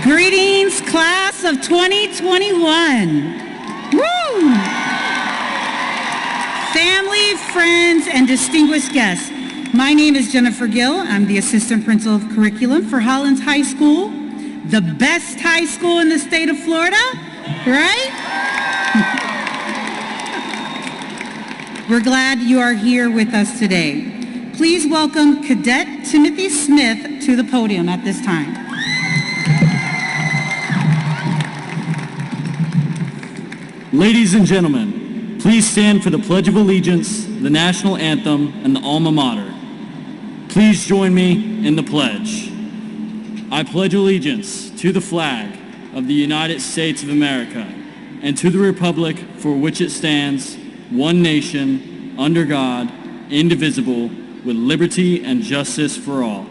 Greetings, class of 2021. Woo! Family, friends, and distinguished guests. My name is Jennifer Gill. I'm the Assistant Principal of Curriculum for Hollins High School, the best high school in the state of Florida, right? We're glad you are here with us today. Please welcome Cadet Timothy Smith to the podium at this time. Ladies and gentlemen, please stand for the Pledge of Allegiance, the National Anthem, and the Alma Mater. Please join me in the pledge. I pledge allegiance to the flag of the United States of America and to the republic for which it stands, one nation, under God, indivisible, with liberty and justice for all.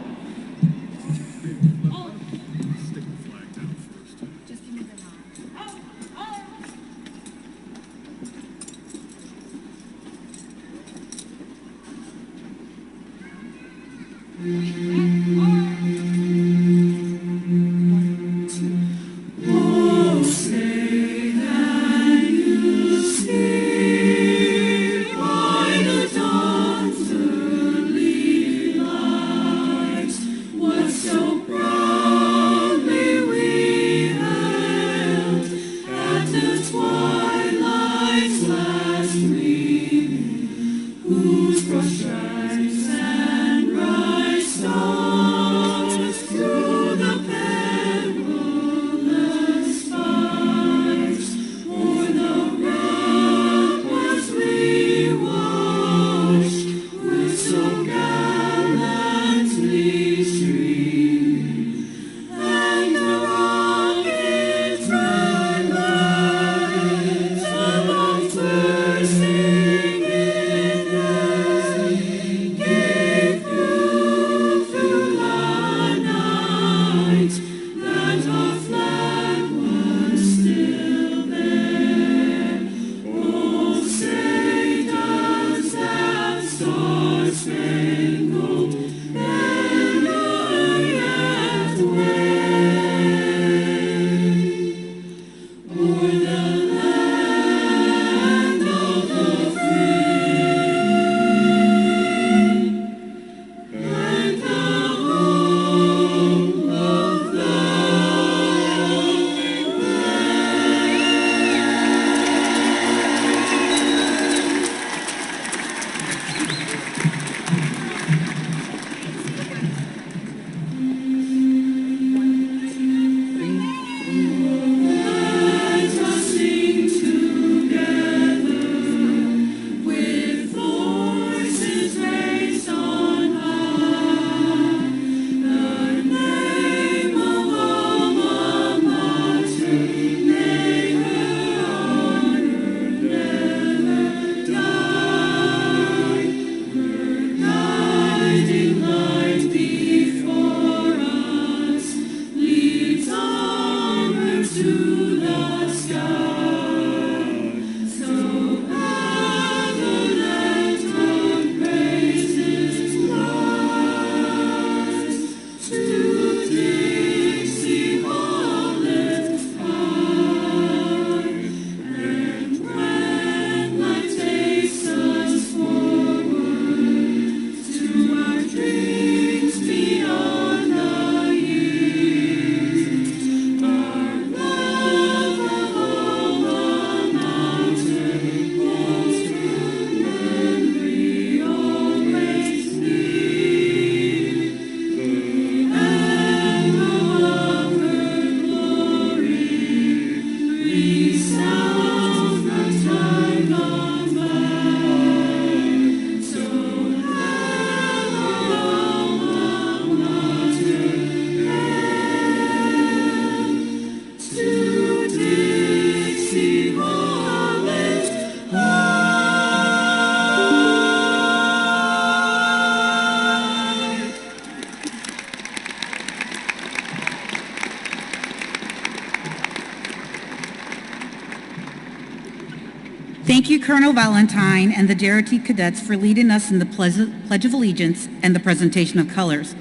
Thank you, Colonel Valentine and the JRT cadets for leading us in the Pledge of Allegiance and the presentation of colors.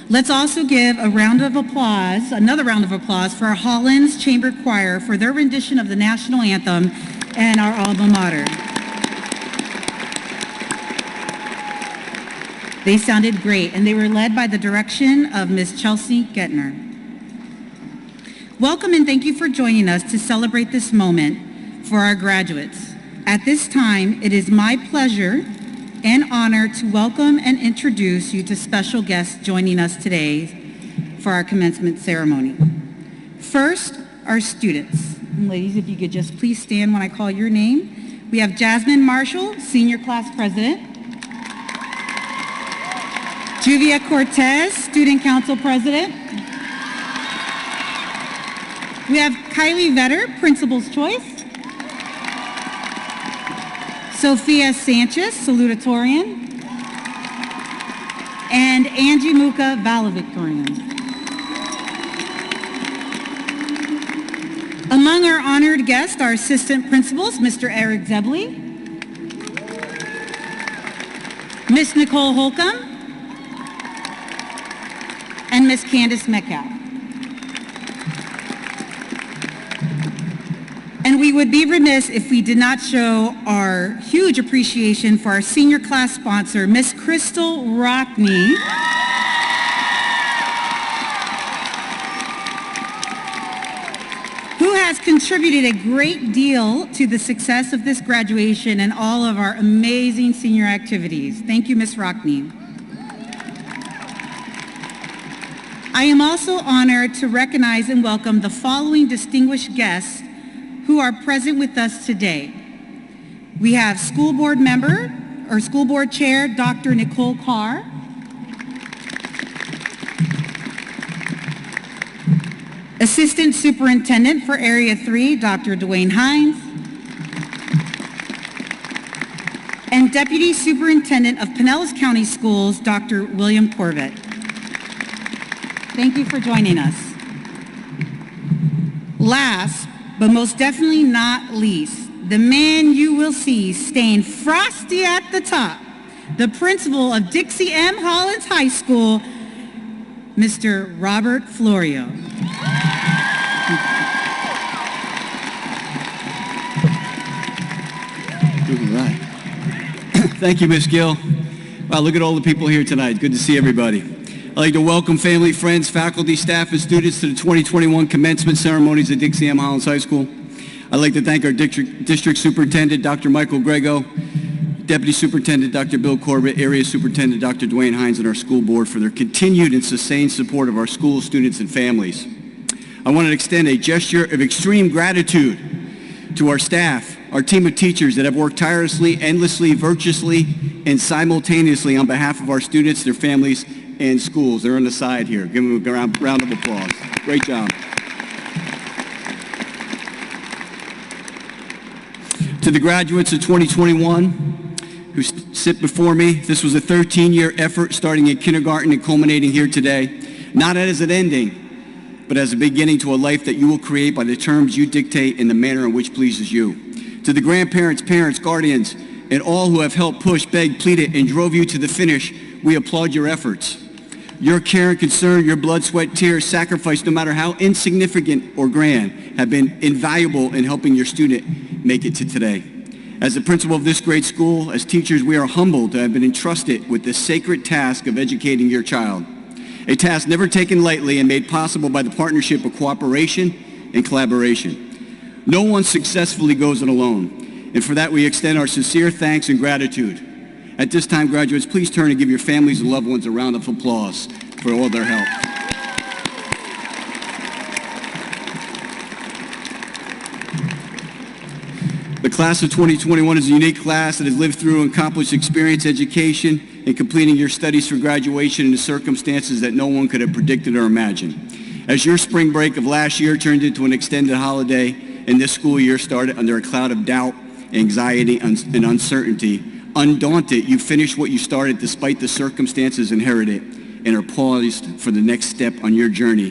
Let's also give another round of applause for our Hollins Chamber Choir for their rendition of the national anthem and our alma mater. They sounded great, and they were led by the direction of Ms. Chelsea Gettner. Welcome and thank you for joining us to celebrate this moment for our graduates. At this time, it is my pleasure and honor to welcome and introduce you to special guests joining us today for our commencement ceremony. First, our students. And ladies, if you could just please stand when I call your name. We have Jasmine Marshall, Senior Class President. Juvia Cortez, Student Council President. We have Kylie Vetter, Principal's Choice. Sophia Sanchez, salutatorian, and Angie Muka, valedictorian. Among our honored guests are assistant principals, Mr. Eric Zebley, Miss Nicole Holcomb, and Miss Candace Metcalf. And we would be remiss if we did not show our huge appreciation for our senior class sponsor, Miss Crystal Rockney, who has contributed a great deal to the success of this graduation and all of our amazing senior activities. Thank you, Miss Rockney. I am also honored to recognize and welcome the following distinguished guests who are present with us today. We have School Board Chair, Dr. Nicole Carr. Assistant Superintendent for Area 3, Dr. Dwayne Hines. And Deputy Superintendent of Pinellas County Schools, Dr. William Corbett. Thank you for joining us. Last, but most definitely not least, the man you will see staying frosty at the top, the principal of Dixie M. Hollins High School, Mr. Robert Florio. All right. Thank you, Ms. Gill. Wow, look at all the people here tonight. Good to see everybody. I'd like to welcome family, friends, faculty, staff, and students to the 2021 commencement ceremonies at Dixie M. Hollins High School. I'd like to thank our district superintendent, Dr. Michael Grego, Deputy Superintendent, Dr. Bill Corbett, Area Superintendent, Dr. Dwayne Hines, and our school board for their continued and sustained support of our school, students, and families. I want to extend a gesture of extreme gratitude to our staff, our team of teachers that have worked tirelessly, endlessly, virtuously, and simultaneously on behalf of our students, their families, and schools. They're on the side here. Give them a round of applause. Great job. To the graduates of 2021 who sit before me, this was a 13-year effort starting in kindergarten and culminating here today, not as an ending, but as a beginning to a life that you will create by the terms you dictate in the manner in which pleases you. To the grandparents, parents, guardians, and all who have helped push, begged, pleaded, and drove you to the finish, we applaud your efforts. Your care and concern, your blood, sweat, tears, sacrifice, no matter how insignificant or grand, have been invaluable in helping your student make it to today. As the principal of this great school, as teachers, we are humbled to have been entrusted with the sacred task of educating your child. A task never taken lightly and made possible by the partnership of cooperation and collaboration. No one successfully goes it alone, and for that we extend our sincere thanks and gratitude. At this time, graduates, please turn and give your families and loved ones a round of applause for all their help. The class of 2021 is a unique class that has lived through and accomplished experience, education, and completing your studies for graduation in the circumstances that no one could have predicted or imagined. As your spring break of last year turned into an extended holiday and this school year started under a cloud of doubt, anxiety, and uncertainty, undaunted, you finished what you started despite the circumstances inherited and are poised for the next step on your journey,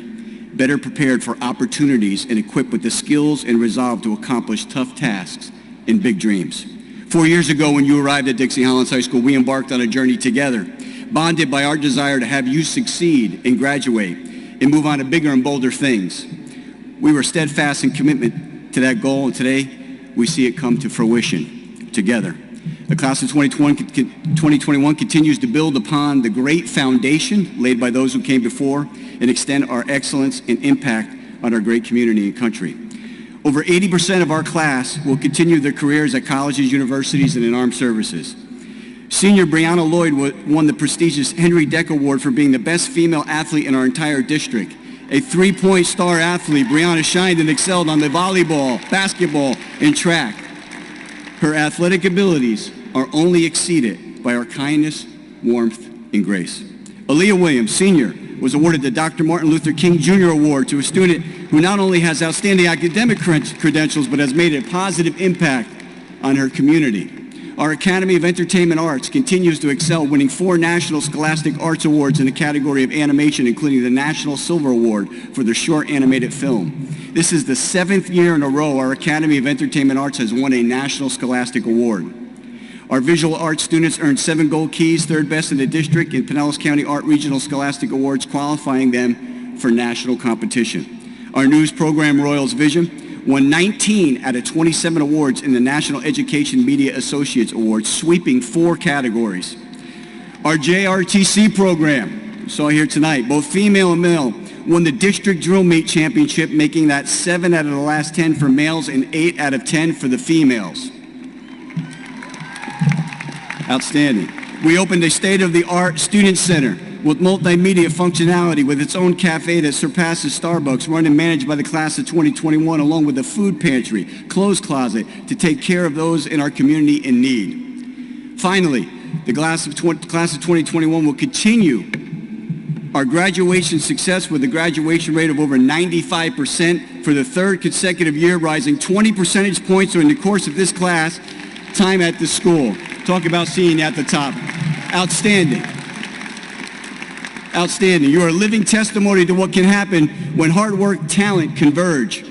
better prepared for opportunities and equipped with the skills and resolve to accomplish tough tasks and big dreams. 4 years ago, when you arrived at Dixie Hollins High School, we embarked on a journey together, bonded by our desire to have you succeed and graduate and move on to bigger and bolder things. We were steadfast in commitment to that goal, and today we see it come to fruition together. The class of 2021 continues to build upon the great foundation laid by those who came before and extend our excellence and impact on our great community and country. Over 80% of our class will continue their careers at colleges, universities, and in armed services. Senior Brianna Lloyd won the prestigious Henry Deck Award for being the best female athlete in our entire district. A three-point star athlete, Brianna shined and excelled on the volleyball, basketball, and track. Her athletic abilities are only exceeded by our kindness, warmth, and grace. Aaliyah Williams, senior, was awarded the Dr. Martin Luther King Jr. Award to a student who not only has outstanding academic credentials, but has made a positive impact on her community. Our Academy of Entertainment Arts continues to excel, winning 4 National Scholastic Arts Awards in the category of animation, including the National Silver Award for their short animated film. This is the 7th year in a row our Academy of Entertainment Arts has won a National Scholastic Award. Our visual arts students earned 7 gold keys, 3rd best in the district in Pinellas County Art Regional Scholastic Awards, qualifying them for national competition. Our news program, Royals Vision, won 19 out of 27 awards in the National Education Media Associates Awards, sweeping 4 categories. Our JRTC program, you saw here tonight, both female and male, won the District Drill Meet Championship, making that 7 out of the last 10 for males and 8 out of 10 for the females. Outstanding. We opened a state-of-the-art student center with multimedia functionality with its own cafe that surpasses Starbucks, run and managed by the class of 2021, along with a food pantry, clothes closet to take care of those in our community in need. Finally, the class of 2021 will continue our graduation success with a graduation rate of over 95% for the 3rd consecutive year, rising 20 percentage points during the course of this class time at the school. Talk about seeing at the top. Outstanding. Outstanding. You are a living testimony to what can happen when hard work, talent converge.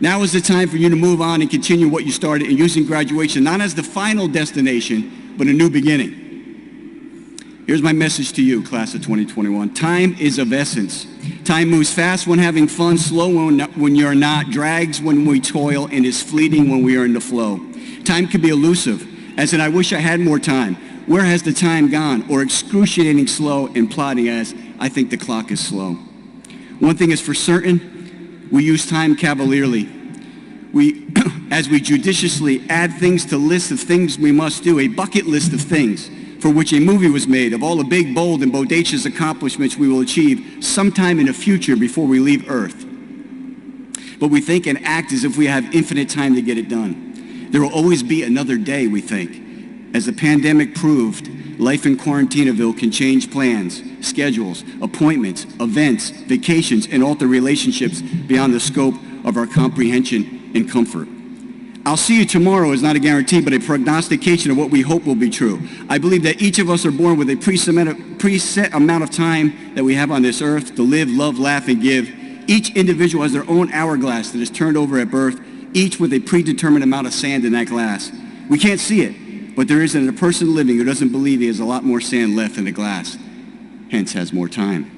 Now is the time for you to move on and continue what you started and using graduation not as the final destination, but a new beginning. Here's my message to you, class of 2021. Time is of essence. Time moves fast when having fun, slow when you're not, drags when we toil, and is fleeting when we are in the flow. Time can be elusive, as in I wish I had more time. Where has the time gone? Or excruciating slow and plodding as I think the clock is slow. One thing is for certain, we use time cavalierly. As we judiciously add things to lists of things we must do, a bucket list of things for which a movie was made, of all the big, bold, and bodacious accomplishments we will achieve sometime in the future before we leave Earth. But we think and act as if we have infinite time to get it done. There will always be another day, we think. As the pandemic proved, life in Quarantinaville can change plans, schedules, appointments, events, vacations, and alter relationships beyond the scope of our comprehension and comfort. I'll see you tomorrow is not a guarantee, but a prognostication of what we hope will be true. I believe that each of us are born with a preset amount of time that we have on this earth to live, love, laugh, and give. Each individual has their own hourglass that is turned over at birth, each with a predetermined amount of sand in that glass. We can't see it, but there isn't a person living who doesn't believe he has a lot more sand left in the glass, hence has more time.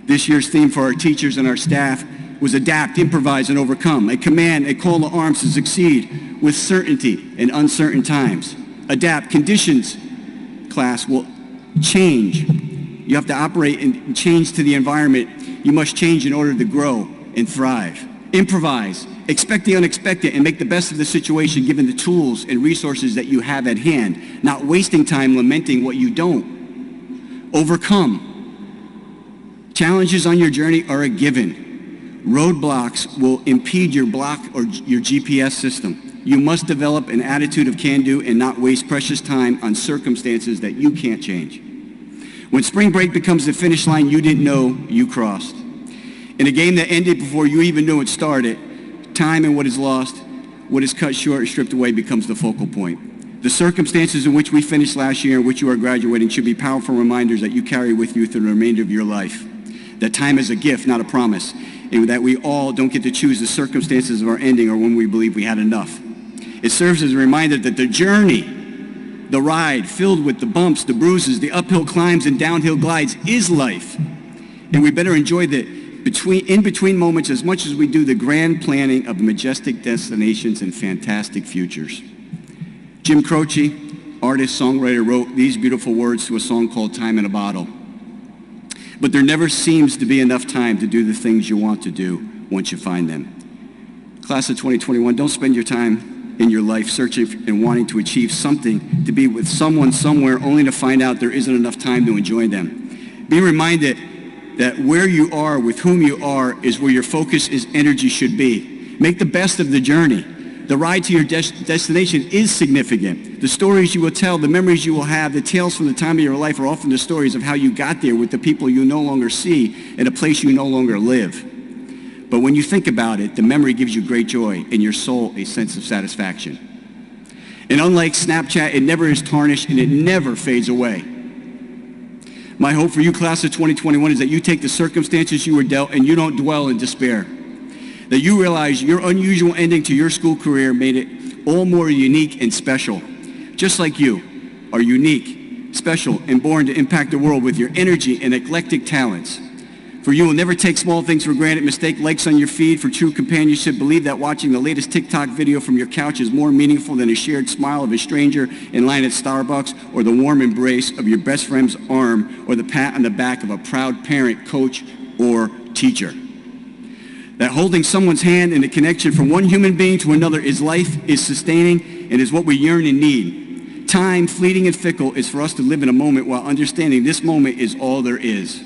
This year's theme for our teachers and our staff was adapt, improvise, and overcome, a command, a call to arms to succeed with certainty in uncertain times. Adapt. Conditions, class, will change. You have to operate and change to the environment. You must change in order to grow and thrive. Improvise. Expect the unexpected and make the best of the situation given the tools and resources that you have at hand, not wasting time lamenting what you don't. Overcome. Challenges on your journey are a given. Roadblocks will impede your block or your GPS system. You must develop an attitude of can-do and not waste precious time on circumstances that you can't change. When spring break becomes the finish line you didn't know you crossed. In a game that ended before you even knew it started, time and what is lost, what is cut short and stripped away becomes the focal point. The circumstances in which we finished last year and which you are graduating should be powerful reminders that you carry with you through the remainder of your life. That time is a gift, not a promise, and that we all don't get to choose the circumstances of our ending or when we believe we had enough. It serves as a reminder that the journey, the ride filled with the bumps, the bruises, the uphill climbs and downhill glides is life. And we better enjoy the in-between moments as much as we do the grand planning of majestic destinations and fantastic futures. Jim Croce, artist, songwriter, wrote these beautiful words to a song called Time in a Bottle. But there never seems to be enough time to do the things you want to do once you find them. Class of 2021, don't spend your time in your life searching and wanting to achieve something, to be with someone somewhere only to find out there isn't enough time to enjoy them. Be reminded that where you are with whom you are is where your focus is energy should be. Make the best of the journey. The ride to your destination is significant. The stories you will tell, the memories you will have, the tales from the time of your life are often the stories of how you got there with the people you no longer see in a place you no longer live. But when you think about it, the memory gives you great joy and your soul a sense of satisfaction. And unlike Snapchat, it never is tarnished and it never fades away. My hope for you, class of 2021, is that you take the circumstances you were dealt and you don't dwell in despair. That you realize your unusual ending to your school career made it all more unique and special. Just like you are unique, special, and born to impact the world with your energy and eclectic talents. For you will never take small things for granted, mistake likes on your feed for true companionship, believe that watching the latest TikTok video from your couch is more meaningful than a shared smile of a stranger in line at Starbucks or the warm embrace of your best friend's arm or the pat on the back of a proud parent, coach, or teacher. That holding someone's hand and the connection from one human being to another is life, is sustaining, and is what we yearn and need. Time, fleeting and fickle, is for us to live in a moment while understanding this moment is all there is.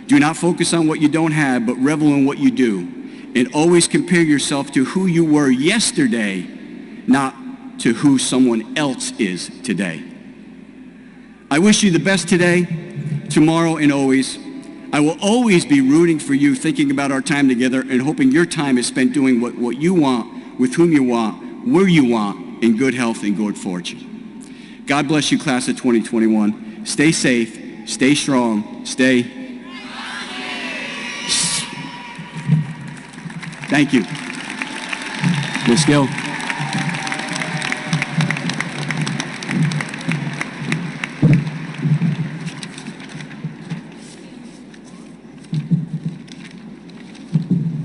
Do not focus on what you don't have, but revel in what you do. And always compare yourself to who you were yesterday, not to who someone else is today. I wish you the best today, tomorrow, and always. I will always be rooting for you, thinking about our time together, and hoping your time is spent doing what you want, with whom you want, where you want, in good health and good fortune. God bless you, class of 2021. Stay safe, stay strong, stay... Thank you. Let's go.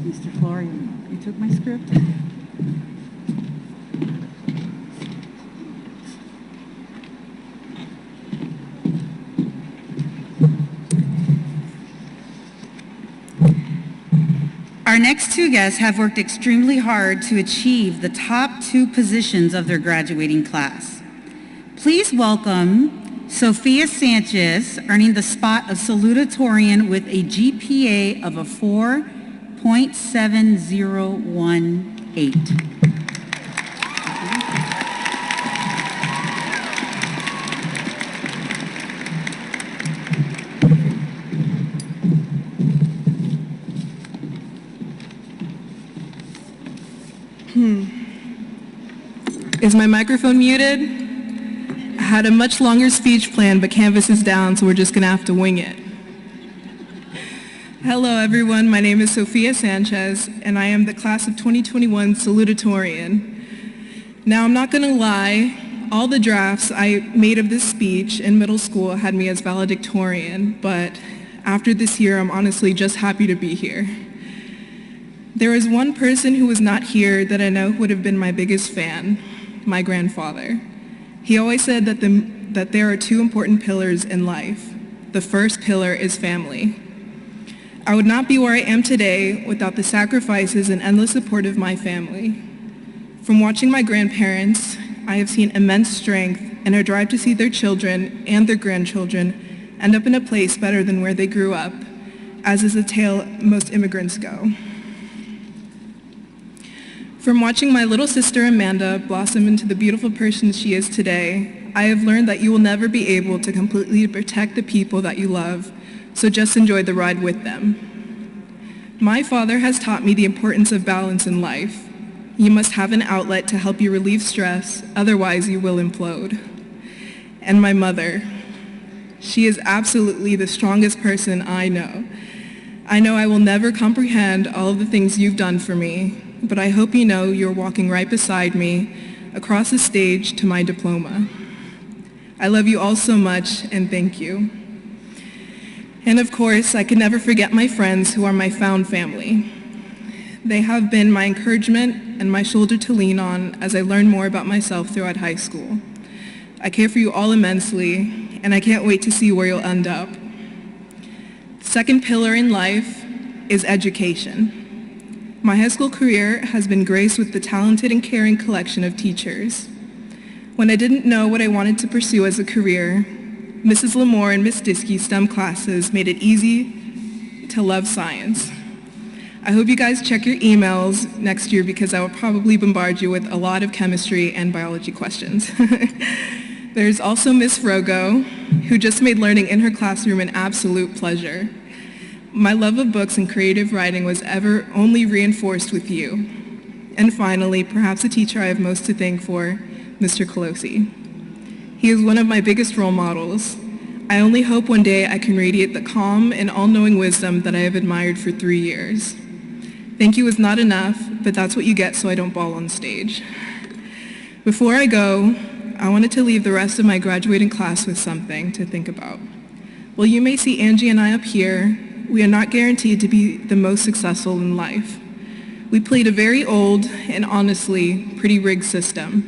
Mr. Florian, you took my script? Our next two guests have worked extremely hard to achieve the top two positions of their graduating class. Please welcome Sophia Sanchez, earning the spot of salutatorian with a GPA of a 4.7018. Is my microphone muted? I had a much longer speech planned, but Canvas is down, so we're just gonna have to wing it. Hello everyone, my name is Sophia Sanchez, and I am the class of 2021 salutatorian. Now I'm not gonna lie, all the drafts I made of this speech in middle school had me as valedictorian, but after this year, I'm honestly just happy to be here. There is one person who was not here that I know would have been my biggest fan, my grandfather. He always said that there are two important pillars in life. The first pillar is family. I would not be where I am today without the sacrifices and endless support of my family. From watching my grandparents, I have seen immense strength and a drive to see their children and their grandchildren end up in a place better than where they grew up, as is the tale most immigrants go. From watching my little sister Amanda blossom into the beautiful person she is today, I have learned that you will never be able to completely protect the people that you love, so just enjoy the ride with them. My father has taught me the importance of balance in life. You must have an outlet to help you relieve stress, otherwise you will implode. And my mother, she is absolutely the strongest person I know. I know I will never comprehend all of the things you've done for me, but I hope you know you're walking right beside me, across the stage to my diploma. I love you all so much, and thank you. And of course, I can never forget my friends who are my found family. They have been my encouragement and my shoulder to lean on as I learn more about myself throughout high school. I care for you all immensely, and I can't wait to see where you'll end up. Second pillar in life is education. My high school career has been graced with the talented and caring collection of teachers. When I didn't know what I wanted to pursue as a career, Mrs. Lamore and Miss Diskey's STEM classes made it easy to love science. I hope you guys check your emails next year because I will probably bombard you with a lot of chemistry and biology questions. There's also Miss Rogo, who just made learning in her classroom an absolute pleasure. My love of books and creative writing was ever only reinforced with you. And finally, perhaps the teacher I have most to thank for, Mr. Colosi. He is one of my biggest role models. I only hope one day I can radiate the calm and all-knowing wisdom that I have admired for 3 years. Thank you is not enough, but that's what you get so I don't bawl on stage. Before I go, I wanted to leave the rest of my graduating class with something to think about. While you may see Angie and I up here, we are not guaranteed to be the most successful in life. We played a very old and honestly pretty rigged system.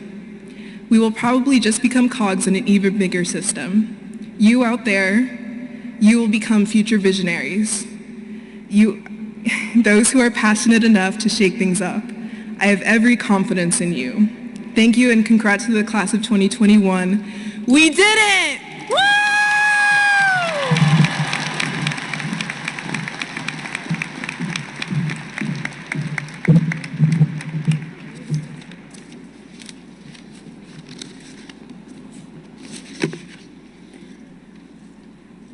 We will probably just become cogs in an even bigger system. You out there, you will become future visionaries. Those who are passionate enough to shake things up. I have every confidence in you. Thank you and congrats to the class of 2021. We did it! Woo!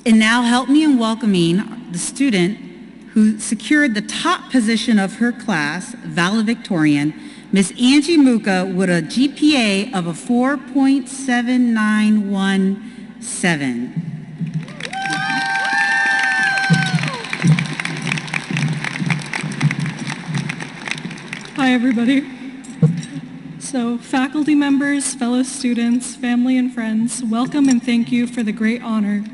And now help me in welcoming the student who secured the top position of her class, valedictorian, Miss Angie Muka, with a GPA of a 4.7917. Hi, everybody. So, faculty members, fellow students, family, and friends, welcome and thank you for the great honor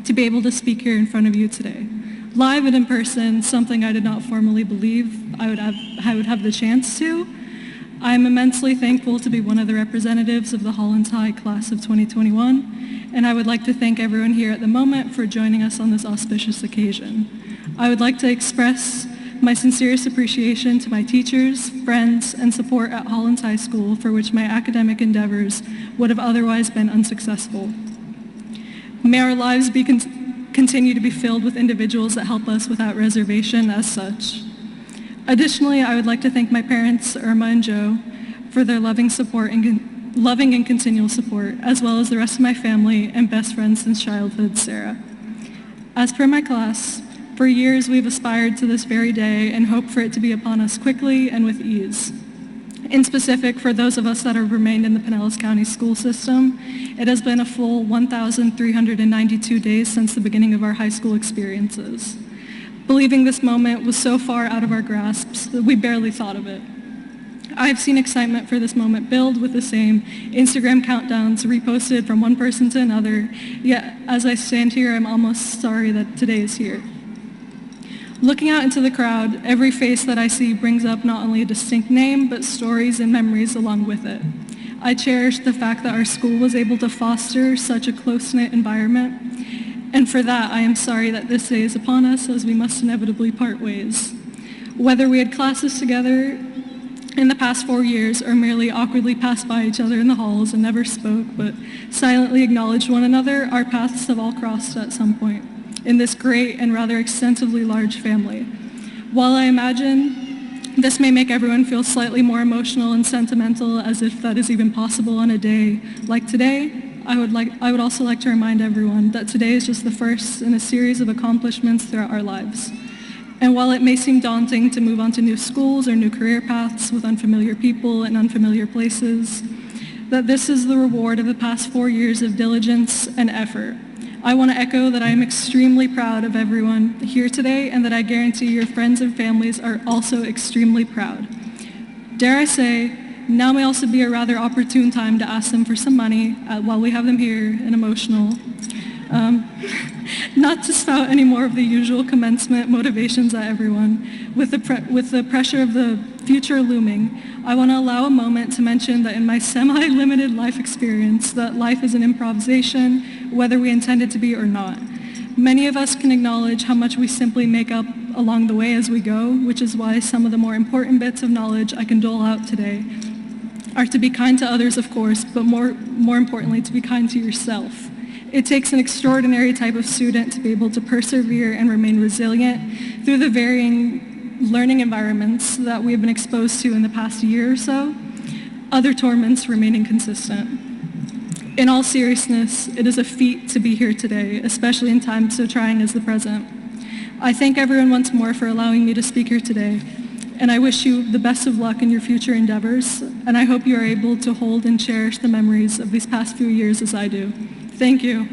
to be able to speak here in front of you today. Live and in person, something I did not formally believe I would have the chance to. I'm immensely thankful to be one of the representatives of the Hollins High class of 2021, and I would like to thank everyone here at the moment for joining us on this auspicious occasion. I would like to express my sincerest appreciation to my teachers, friends, and support at Hollins High School, for which my academic endeavors would have otherwise been unsuccessful. May our lives continue to be filled with individuals that help us without reservation as such. Additionally, I would like to thank my parents, Irma and Joe, for their loving and continual support, as well as the rest of my family and best friend since childhood, Sarah. As per my class, for years we've aspired to this very day and hope for it to be upon us quickly and with ease. In specific, for those of us that have remained in the Pinellas County school system, it has been a full 1,392 days since the beginning of our high school experiences. Believing this moment was so far out of our grasps that we barely thought of it. I've seen excitement for this moment build with the same Instagram countdowns reposted from one person to another, yet as I stand here, I'm almost sorry that today is here. Looking out into the crowd, every face that I see brings up not only a distinct name, but stories and memories along with it. I cherish the fact that our school was able to foster such a close-knit environment, and for that, I am sorry that this day is upon us, as we must inevitably part ways. Whether we had classes together in the past 4 years or merely awkwardly passed by each other in the halls and never spoke, but silently acknowledged one another, our paths have all crossed at some point in this great and rather extensively large family. While I imagine this may make everyone feel slightly more emotional and sentimental, as if that is even possible on a day like today, I would also like to remind everyone that today is just the first in a series of accomplishments throughout our lives. And while it may seem daunting to move on to new schools or new career paths with unfamiliar people and unfamiliar places, that this is the reward of the past 4 years of diligence and effort. I want to echo that I am extremely proud of everyone here today, and that I guarantee your friends and families are also extremely proud. Dare I say, now may also be a rather opportune time to ask them for some money while we have them here and emotional. Not to spout any more of the usual commencement motivations at everyone. With the pressure of the future looming, I want to allow a moment to mention that in my semi-limited life experience, that life is an improvisation, whether we intend it to be or not. Many of us can acknowledge how much we simply make up along the way as we go, which is why some of the more important bits of knowledge I can dole out today are to be kind to others, of course, but more importantly, to be kind to yourself. It takes an extraordinary type of student to be able to persevere and remain resilient through the varying learning environments that we have been exposed to in the past year or so, other torments remaining consistent. In all seriousness, it is a feat to be here today, especially in times so trying as the present. I thank everyone once more for allowing me to speak here today, and I wish you the best of luck in your future endeavors, and I hope you are able to hold and cherish the memories of these past few years as I do. Thank you.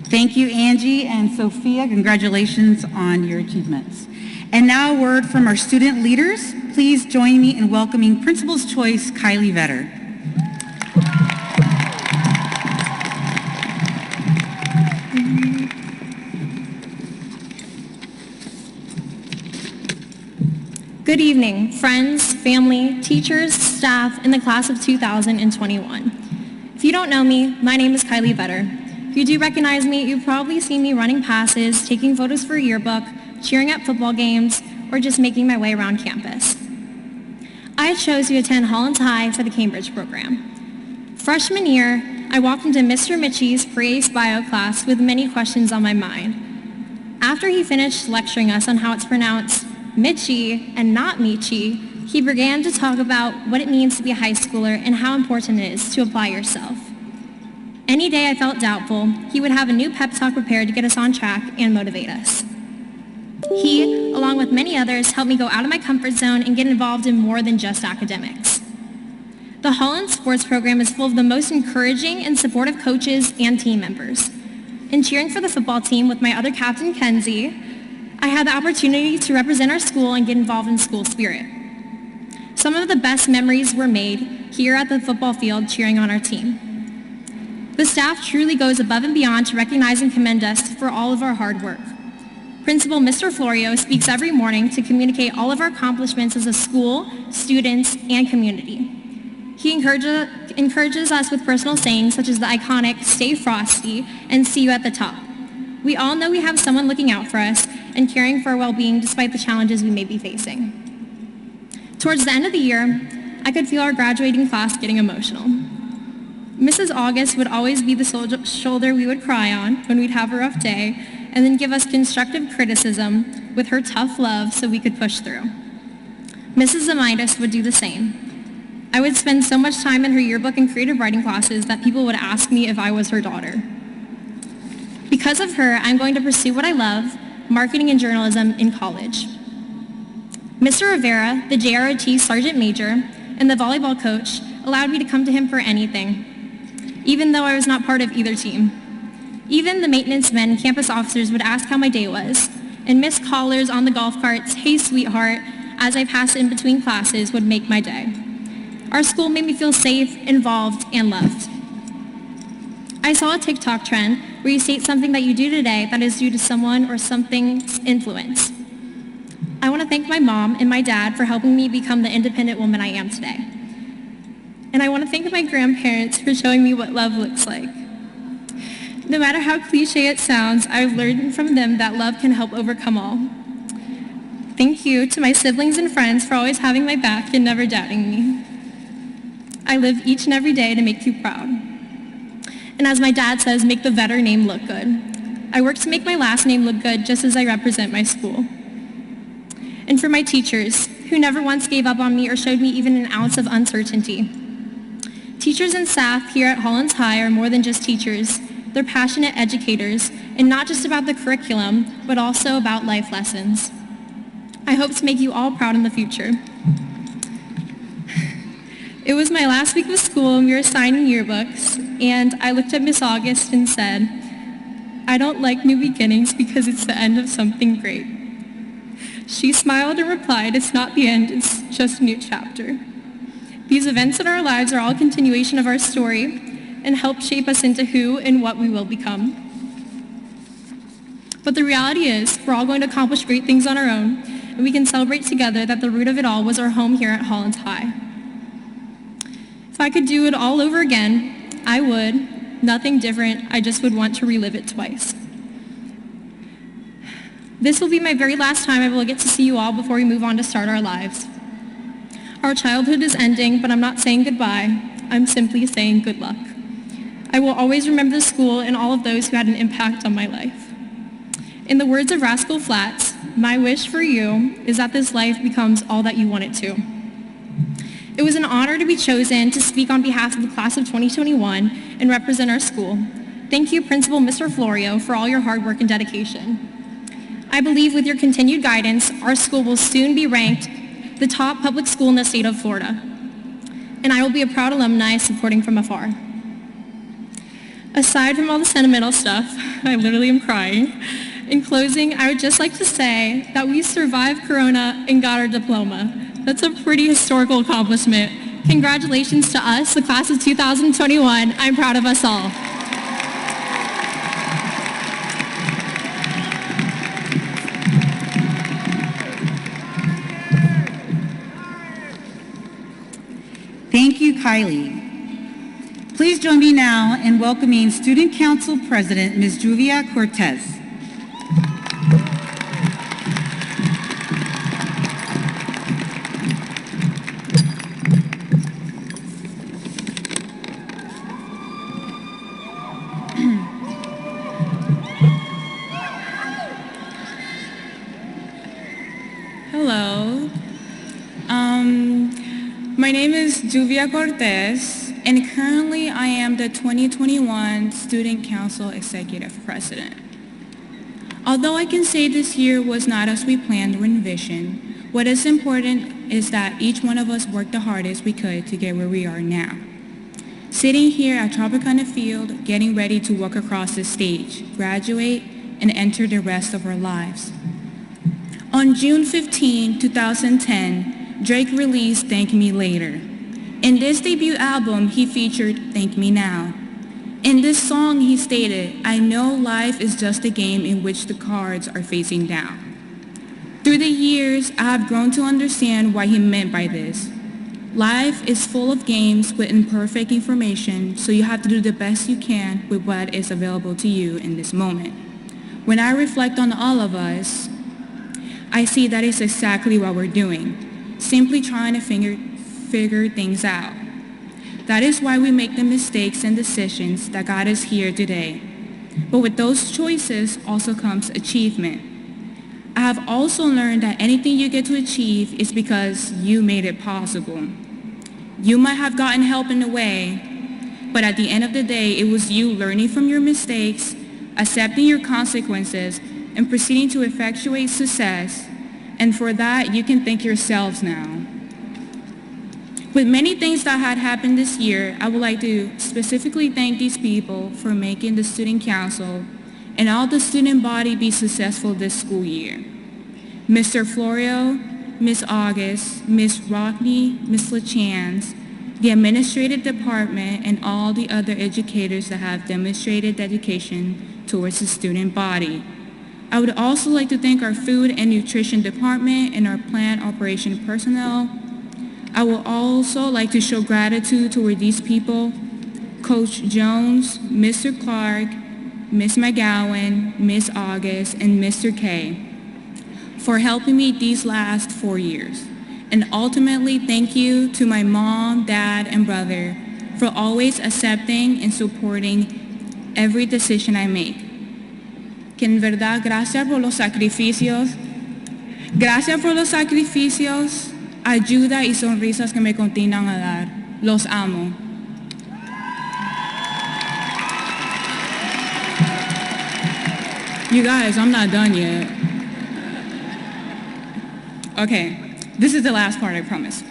Thank you, Angie and Sophia. Congratulations on your achievements. And now a word from our student leaders. Please join me in welcoming Principal's Choice Kylie Vetter. Good evening, friends, family, teachers, staff, and the class of 2021. If you don't know me, my name is Kylie Vetter. If you do recognize me, you've probably seen me running passes, taking photos for a yearbook, cheering at football games, or just making my way around campus. I chose to attend Hollins High for the Cambridge program. Freshman year, I walked into Mr. Mitchie's pre-ACE bio class with many questions on my mind. After he finished lecturing us on how it's pronounced Mitchie and not Michi, he began to talk about what it means to be a high schooler and how important it is to apply yourself. Any day I felt doubtful, he would have a new pep talk prepared to get us on track and motivate us. He, along with many others, helped me go out of my comfort zone and get involved in more than just academics. The Hollins sports program is full of the most encouraging and supportive coaches and team members. In cheering for the football team with my other captain, Kenzie, I had the opportunity to represent our school and get involved in school spirit. Some of the best memories were made here at the football field cheering on our team. The staff truly goes above and beyond to recognize and commend us for all of our hard work. Principal Mr. Florio speaks every morning to communicate all of our accomplishments as a school, students, and community. He encourages us with personal sayings such as the iconic "Stay Frosty" and "See you at the top." We all know we have someone looking out for us and caring for our well-being despite the challenges we may be facing. Towards the end of the year, I could feel our graduating class getting emotional. Mrs. August would always be the shoulder we would cry on when we'd have a rough day, and then give us constructive criticism with her tough love so we could push through. Mrs. Zamitis would do the same. I would spend so much time in her yearbook and creative writing classes that people would ask me if I was her daughter. Because of her, I'm going to pursue what I love, marketing and journalism, in college. Mr. Rivera, the JROT Sergeant Major, and the volleyball coach allowed me to come to him for anything, even though I was not part of either team. Even the maintenance men and campus officers would ask how my day was, and Miss Callers on the golf carts, "Hey, sweetheart," as I passed in between classes would make my day. Our school made me feel safe, involved, and loved. I saw a TikTok trend where you state something that you do today that is due to someone or something's influence. I want to thank my mom and my dad for helping me become the independent woman I am today. And I want to thank my grandparents for showing me what love looks like. No matter how cliche it sounds, I've learned from them that love can help overcome all. Thank you to my siblings and friends for always having my back and never doubting me. I live each and every day to make you proud. And as my dad says, make the Vetter name look good. I work to make my last name look good just as I represent my school. And for my teachers, who never once gave up on me or showed me even an ounce of uncertainty. Teachers and staff here at Hollins High are more than just teachers. They're passionate educators, and not just about the curriculum, but also about life lessons. I hope to make you all proud in the future. It was my last week of school and we were signing yearbooks, and I looked at Miss August and said, "I don't like new beginnings because it's the end of something great." She smiled and replied, "It's not the end, it's just a new chapter." These events in our lives are all a continuation of our story and help shape us into who and what we will become. But the reality is, we're all going to accomplish great things on our own, and we can celebrate together that the root of it all was our home here at Hollins High. If I could do it all over again, I would. Nothing different, I just would want to relive it twice. This will be my very last time I will get to see you all before we move on to start our lives. Our childhood is ending, but I'm not saying goodbye. I'm simply saying good luck. I will always remember the school and all of those who had an impact on my life. In the words of Rascal Flatts, my wish for you is that this life becomes all that you want it to. It was an honor to be chosen to speak on behalf of the class of 2021 and represent our school. Thank you, Principal Mr. Florio, for all your hard work and dedication. I believe with your continued guidance, our school will soon be ranked the top public school in the state of Florida. And I will be a proud alumni supporting from afar. Aside from all the sentimental stuff, I literally am crying. In closing, I would just like to say that we survived Corona and got our diploma. That's a pretty historical accomplishment. Congratulations to us, the class of 2021. I'm proud of us all. Thank you, Kylie. Please join me now in welcoming Student Council President, Ms. Juvia Cortez. Hello. My name is Juvia Cortez, and currently I am the 2021 Student Council Executive President. Although I can say this year was not as we planned or envisioned, what is important is that each one of us worked the hardest we could to get where we are now. Sitting here at Tropicana Field, getting ready to walk across the stage, graduate, and enter the rest of our lives. On June 15, 2010, Drake released Thank Me Later. In this debut album, he featured Thank Me Now. In this song, he stated, "I know life is just a game in which the cards are facing down." Through the years, I have grown to understand what he meant by this. Life is full of games with imperfect information, so you have to do the best you can with what is available to you in this moment. When I reflect on all of us, I see that it's exactly what we're doing, simply trying to figure things out. That is why we make the mistakes and decisions that got us here today. But with those choices also comes achievement. I have also learned that anything you get to achieve is because you made it possible. You might have gotten help in the way, but at the end of the day, it was you learning from your mistakes, accepting your consequences, and proceeding to effectuate success. And for that, you can thank yourselves now. With many things that had happened this year, I would like to specifically thank these people for making the Student Council and all the student body be successful this school year. Mr. Florio, Ms. August, Ms. Rockney, Ms. LaChance, the administrative department, and all the other educators that have demonstrated dedication towards the student body. I would also like to thank our food and nutrition department and our plant operation personnel. I would also like to show gratitude toward these people, Coach Jones, Mr. Clark, Ms. McGowan, Ms. August, and Mr. K, for helping me these last 4 years. And ultimately, thank you to my mom, dad, and brother for always accepting and supporting every decision I make. Que en verdad, gracias por los sacrificios, ayuda y sonrisas que me continúan a dar. Los amo. You guys, I'm not done yet. Okay, this is the last part, I promise.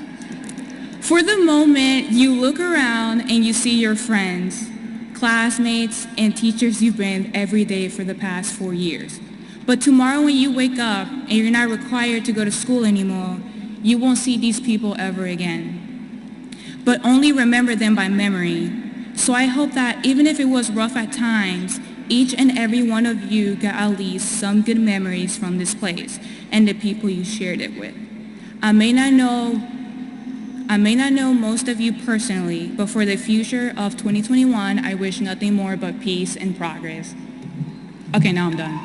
For the moment, you look around and you see your friends, classmates, and teachers you've been every day for the past 4 years. But tomorrow when you wake up and you're not required to go to school anymore, you won't see these people ever again. But only remember them by memory. So I hope that even if it was rough at times, each and every one of you got at least some good memories from this place and the people you shared it with. I may not know most of you personally, but for the future of 2021, I wish nothing more but peace and progress. Okay, now I'm done.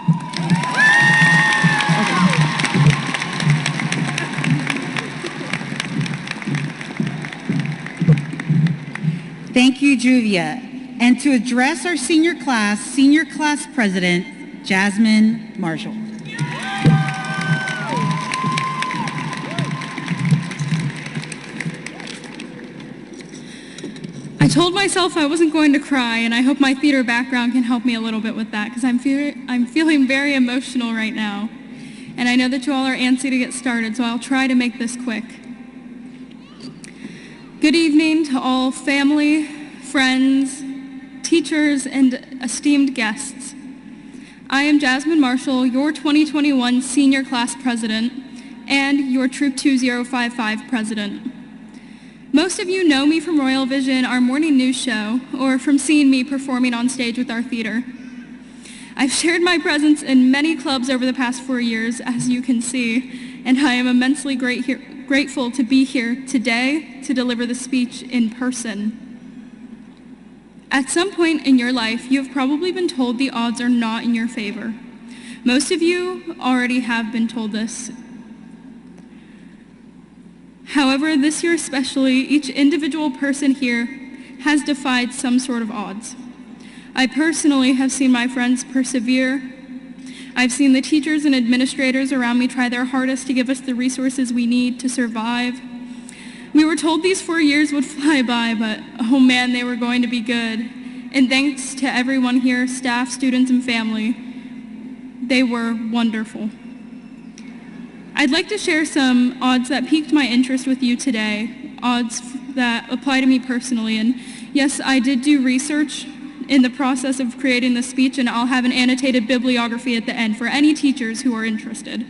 Thank you, Juvia. And to address our senior class president, Jasmine Marshall. I told myself I wasn't going to cry, and I hope my theater background can help me a little bit with that, because I'm feeling very emotional right now. And I know that you all are antsy to get started, so I'll try to make this quick. Good evening to all family, friends, teachers, and esteemed guests. I am Jasmine Marshall, your 2021 Senior Class President and your Troop 2055 President. Most of you know me from Royal Vision, our morning news show, or from seeing me performing on stage with our theater. I've shared my presence in many clubs over the past 4 years, as you can see, and I am immensely grateful to be here today to deliver the speech in person. At some point in your life, you have probably been told the odds are not in your favor. Most of you already have been told this. However, this year especially, each individual person here has defied some sort of odds. I personally have seen my friends persevere. I've seen the teachers and administrators around me try their hardest to give us the resources we need to survive. We were told these 4 years would fly by, but oh man, they were going to be good. And thanks to everyone here, staff, students, and family, they were wonderful. I'd like to share some odds that piqued my interest with you today, odds that apply to me personally. And yes, I did do research in the process of creating the speech, and I'll have an annotated bibliography at the end for any teachers who are interested.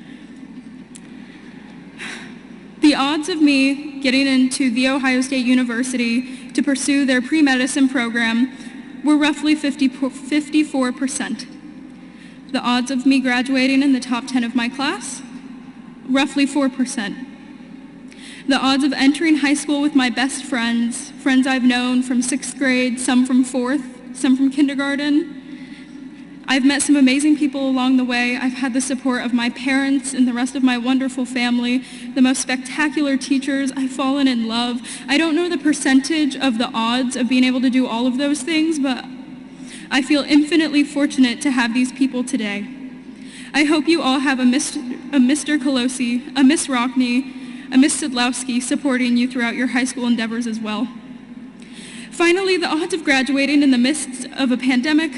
The odds of me getting into The Ohio State University to pursue their pre-medicine program were roughly 54%. The odds of me graduating in the top 10 of my class, roughly 4%. The odds of entering high school with my best friends I've known from 6th grade, some from 4th, some from kindergarten. I've met some amazing people along the way. I've had the support of my parents and the rest of my wonderful family, the most spectacular teachers. I've fallen in love. I don't know the percentage of the odds of being able to do all of those things, but I feel infinitely fortunate to have these people today. I hope you all have a Mr. Colosi, a Miss Rockney, a Miss Sidlowski supporting you throughout your high school endeavors as well. Finally, the odds of graduating in the midst of a pandemic,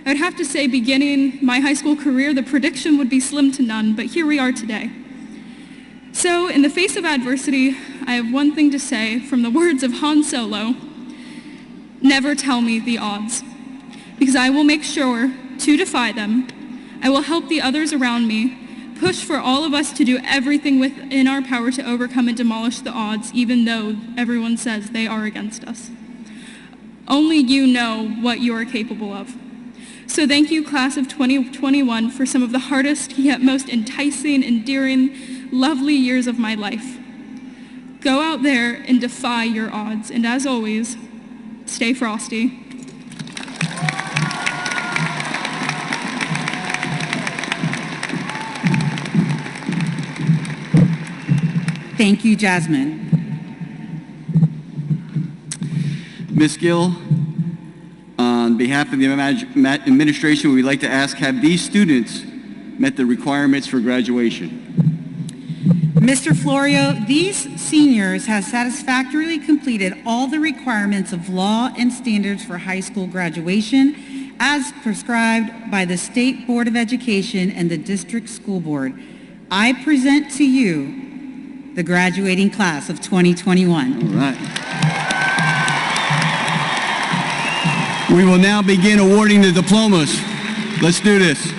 I would have to say beginning my high school career, the prediction would be slim to none, but here we are today. So in the face of adversity, I have one thing to say from the words of Han Solo: never tell me the odds, because I will make sure to defy them. I will help the others around me, push for all of us to do everything within our power to overcome and demolish the odds, even though everyone says they are against us. Only you know what you are capable of. So thank you, class of 2021, for some of the hardest yet most enticing, endearing, lovely years of my life. Go out there and defy your odds, and as always, stay frosty. Thank you, Jasmine. Ms. Gill, on behalf of the administration, we'd like to ask, have these students met the requirements for graduation? Mr. Florio, these seniors have satisfactorily completed all the requirements of law and standards for high school graduation as prescribed by the State Board of Education and the District School Board. I present to you the graduating class of 2021. All right. We will now begin awarding the diplomas. Let's do this.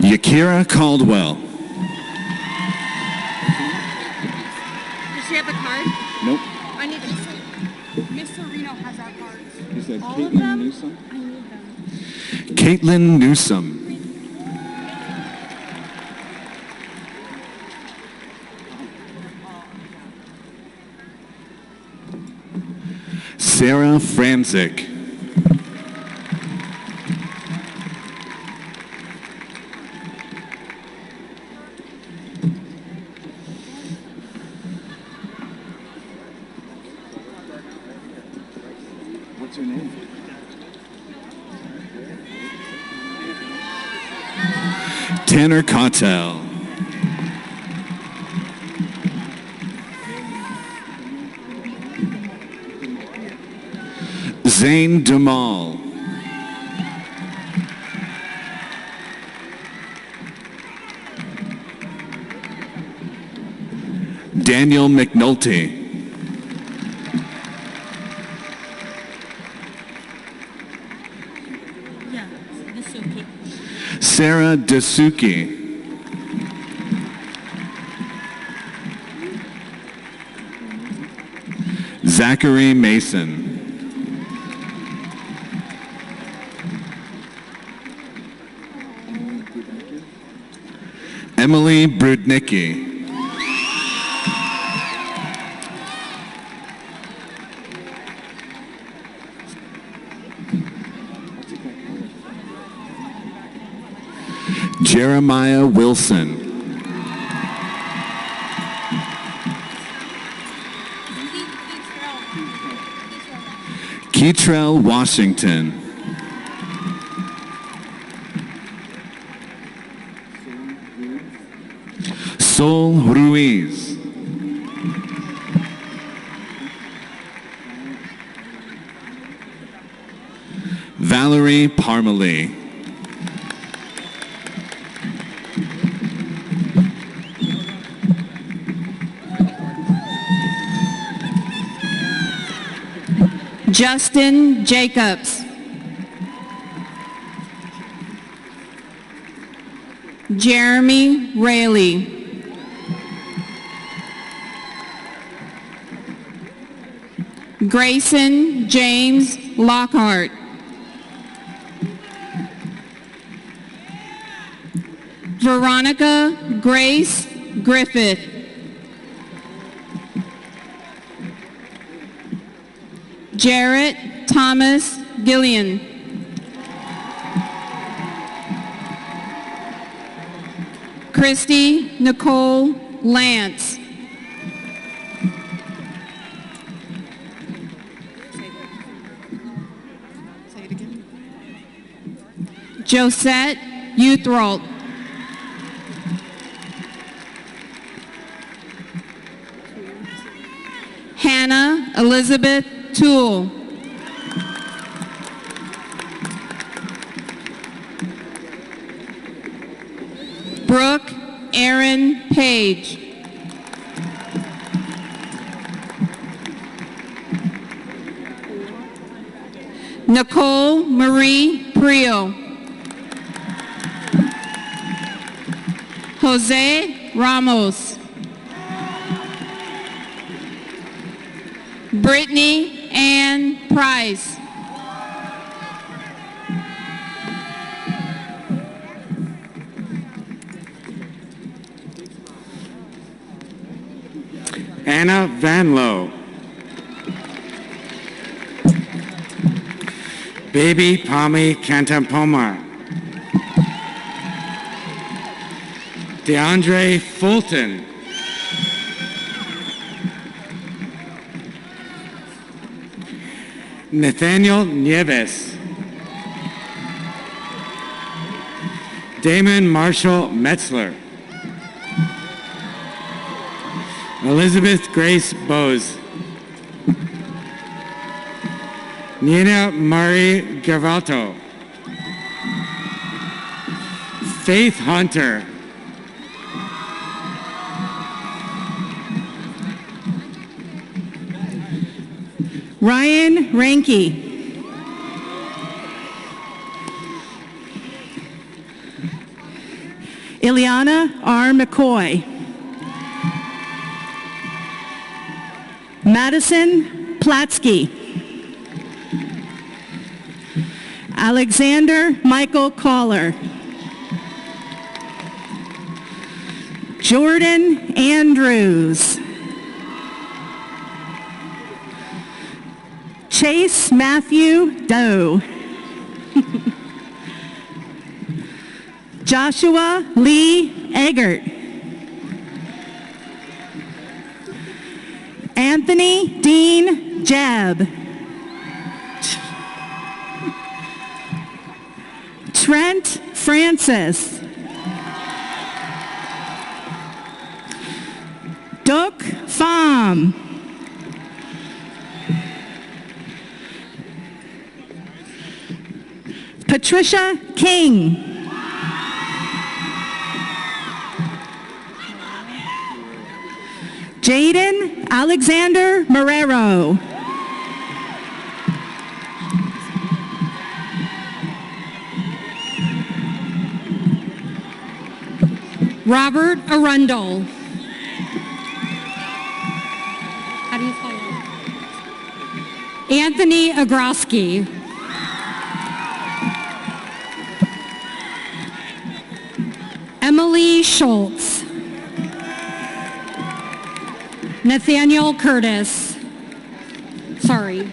Yakira Caldwell. Does she have a card? Nope. I need this. Miss Sereno has our cards. Is that All of Caitlin them? Newsom? I need them. Caitlin Newsom. Sarah Franzik. What's her name? Tanner Cottel. Zane Dumal. Daniel McNulty. Yeah, Dasuki. Sarah Dasuki. Zachary Mason. Emily Brudnicki. Jeremiah Wilson. Keetrell Washington. Sol Ruiz. Valerie Parmalee. Justin Jacobs. Jeremy Rayleigh. Grayson James Lockhart. Veronica Grace Griffith. Jarrett Thomas Gillian. Christy Nicole Lance. Josette Uthrolt. Hannah Elizabeth Toole. Page. Nicole Marie Prio. Jose Ramos. Brittany Ann Price. Anna Vanlo. Baby Pami Cantampomar. DeAndre Fulton. Nathaniel Nieves. Damon Marshall Metzler. Elizabeth Grace Bose. Nina Marie Gavato. Faith Hunter. Ryan Ranke. Ileana R. McCoy. Madison Platsky. Alexander Michael Collar. Jordan Andrews. Chase Matthew Doe. Joshua Lee Eggert. Anthony Dean Jebb. Trent Francis. Duc Pham. Patricia King. Jaden Alexander Marrero. Robert Arundel. How do you spell it? Anthony Agroski. Emily Schultz. Nathaniel Curtis. Sorry.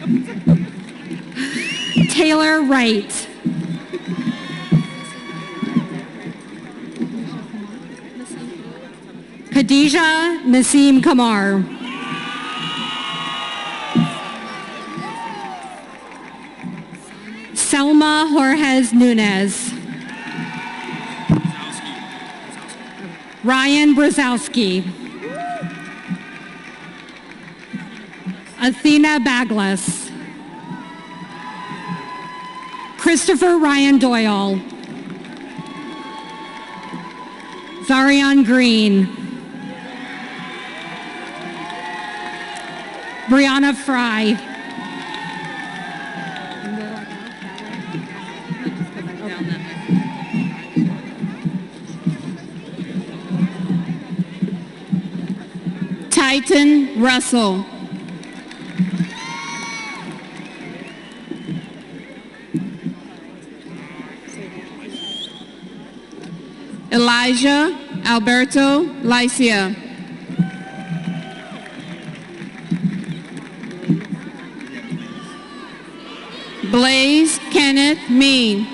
Taylor Wright. Khadija Naseem Kamar. Selma Jorges Nunez. Ryan Brzezowski. Athena Baglas. Christopher Ryan Doyle. Zarian Green. Brianna Fry. Titan Russell. Elijah Alberto Lycia. Blaze Kenneth Mean.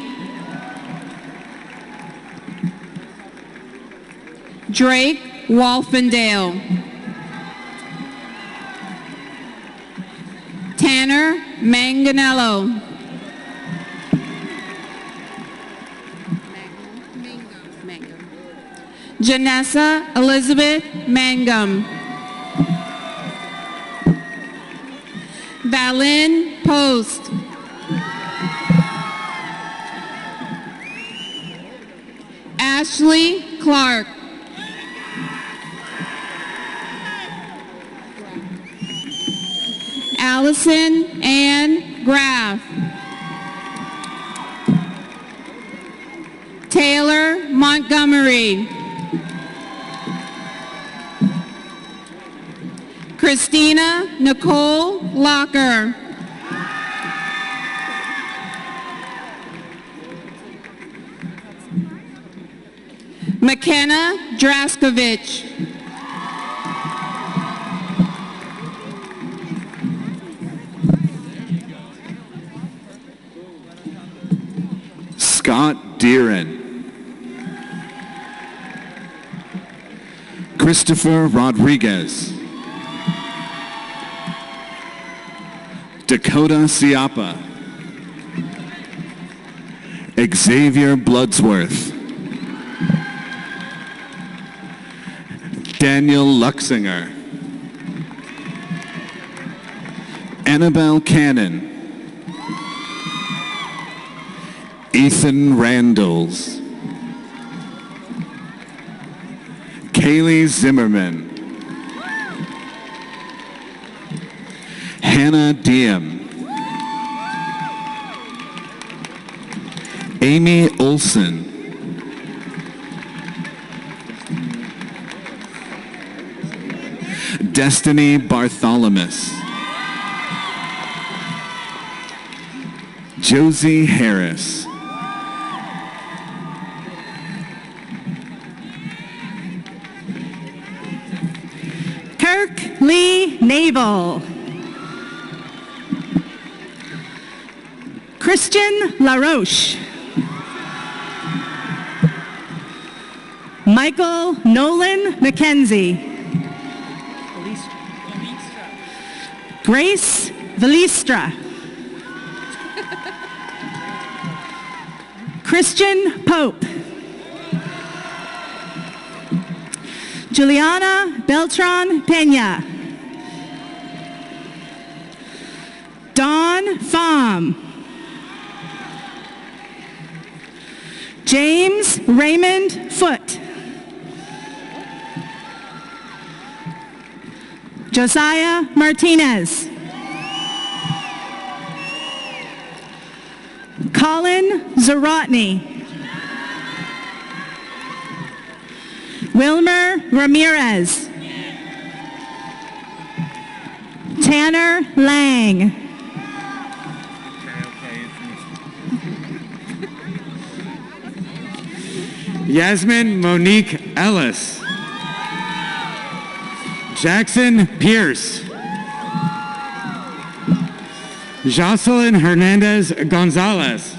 Drake Wolfendale. Tanner Manganello. Janessa Elizabeth Mangum. Valin Post. Ashley Clark. Allison Ann Graff. Taylor Montgomery. Christina Nicole Locker. McKenna Draskovich. Scott Deeren. Christopher Rodriguez. Dakota Siapa. Xavier Bloodsworth. Daniel Luxinger. Annabelle Cannon. Ethan Randalls. Kaylee Zimmerman. Hannah Diem. Amy Olson. Destiny Bartholomew. Josie Harris. Kirk Lee Naval. Christian LaRoche. Michael Nolan McKenzie. Grace Valistra. Christian Pope. Juliana Beltran Pena. Dawn Pham. James Raymond Foote. Josiah Martinez. Colin Zarotny. Wilmer Ramirez. Tanner Lang. Yasmin Monique Ellis. Jackson Pierce. Jocelyn Hernandez Gonzalez.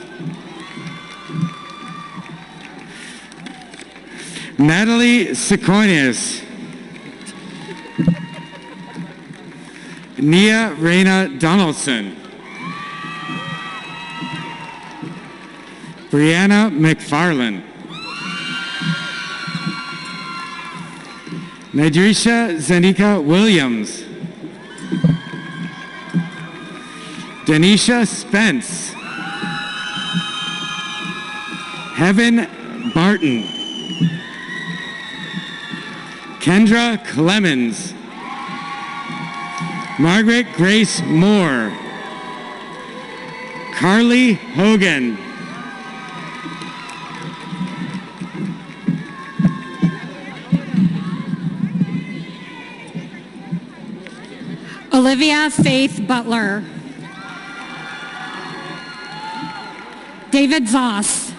Natalie Secoines. Nia Reyna Donaldson. Brianna McFarland. Nadrisha Zanika Williams. Denisha Spence. Heaven Barton. Kendra Clemens. Margaret Grace Moore. Carly Hogan. Olivia Faith Butler. David Zoss.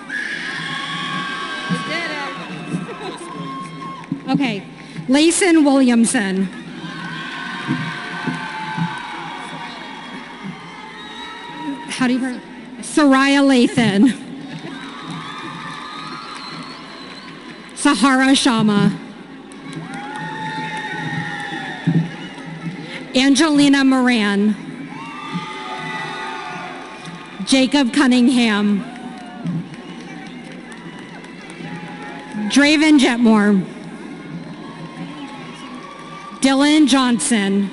Okay. Layson Williamson. How do you pronounce? Soraya Lathan. Sahara Sharma. Angelina Moran. Jacob Cunningham. Draven Jetmore. Dylan Johnson.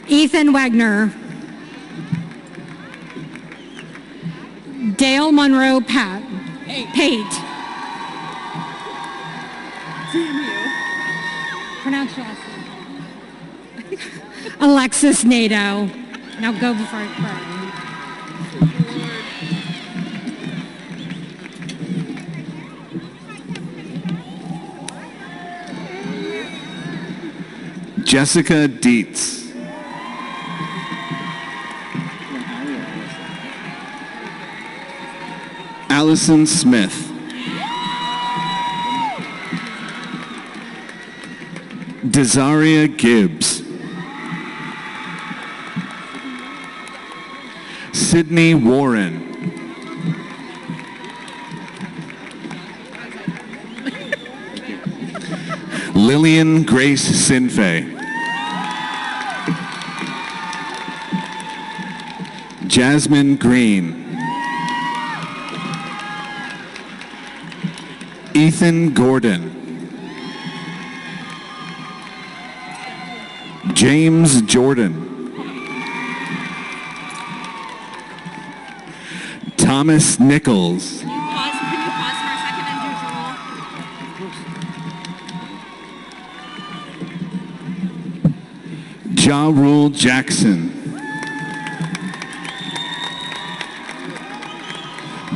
Ethan Wagner. Dale Monroe Pate. Damn you. Pronounce your last name. Alexis Nato. Now go before I cry. Jessica Dietz. Allison Smith. Desaria Gibbs. Sydney Warren. Lillian Grace Sinfei. Jasmine Green. Ethan Gordon. James Jordan. Thomas Nichols. Can you pause for a second and do Ja Rule Jackson.